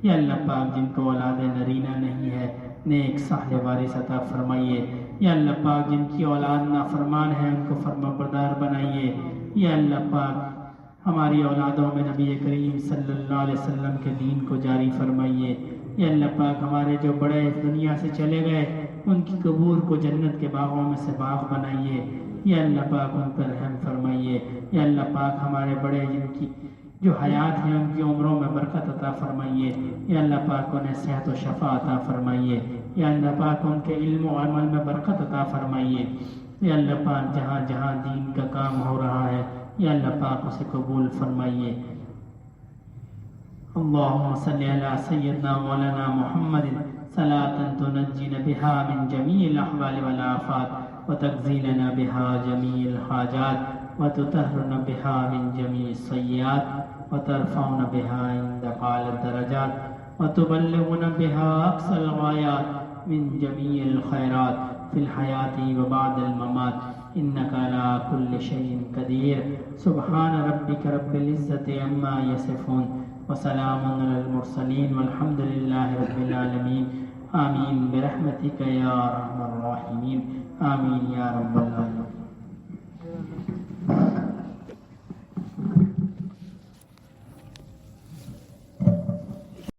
یا اللہ پاک جن کو اولاد نرینہ نہیں ہے نیک صالح وارث عطا فرمائیے یا اللہ پاک جن کی اولاد نافرمان ہے ان کو فرما بردار بنائیے یا اللہ پاک ہماری اولادوں میں نبی کریم صلی اللہ علیہ وسلم کے دین کو جاری فرمائیے یا اللہ پاک ہمارے جو بڑے اس دنیا سے چلے گئے ان کی قبور کو جنت کے باغوں میں سے باغ بنائیے یا اللہ پاک ان پر رحم فرمائیے یا اللہ پاک ہمارے بڑے جن کی جو حیات ہیں ان کی عمروں میں برکت عطا فرمائیے یا اللہ پاک انہیں صحت و شفا عطا فرمائیے یا اللہ پاک ان کے علم و عمل میں برکت عطا فرمائیے یا اللہ پاک جہاں جہاں دین کا کام ہو رہا ہے یا اللہ پاک اسے قبول فرمائیے اللهم صل على سيدنا مولانا محمد صلاة تنجينا بها من جميع الأحوال والآفات وتقضي لنا بها جميع الحاجات وتطهرنا بها من جميع السيئات وترفعنا بها عندك أعلى الدرجات وتبلغنا بها أقصى الغايات من جميع الخيرات في الحياة وبعد الممات إنك على كل شيء قدير سبحان ربك رب العزة عما يصفون وسلام على المرسلين والحمد لله رب العالمين آمين برحمتك يا أرحم الراحمين آمين يا رب العالمين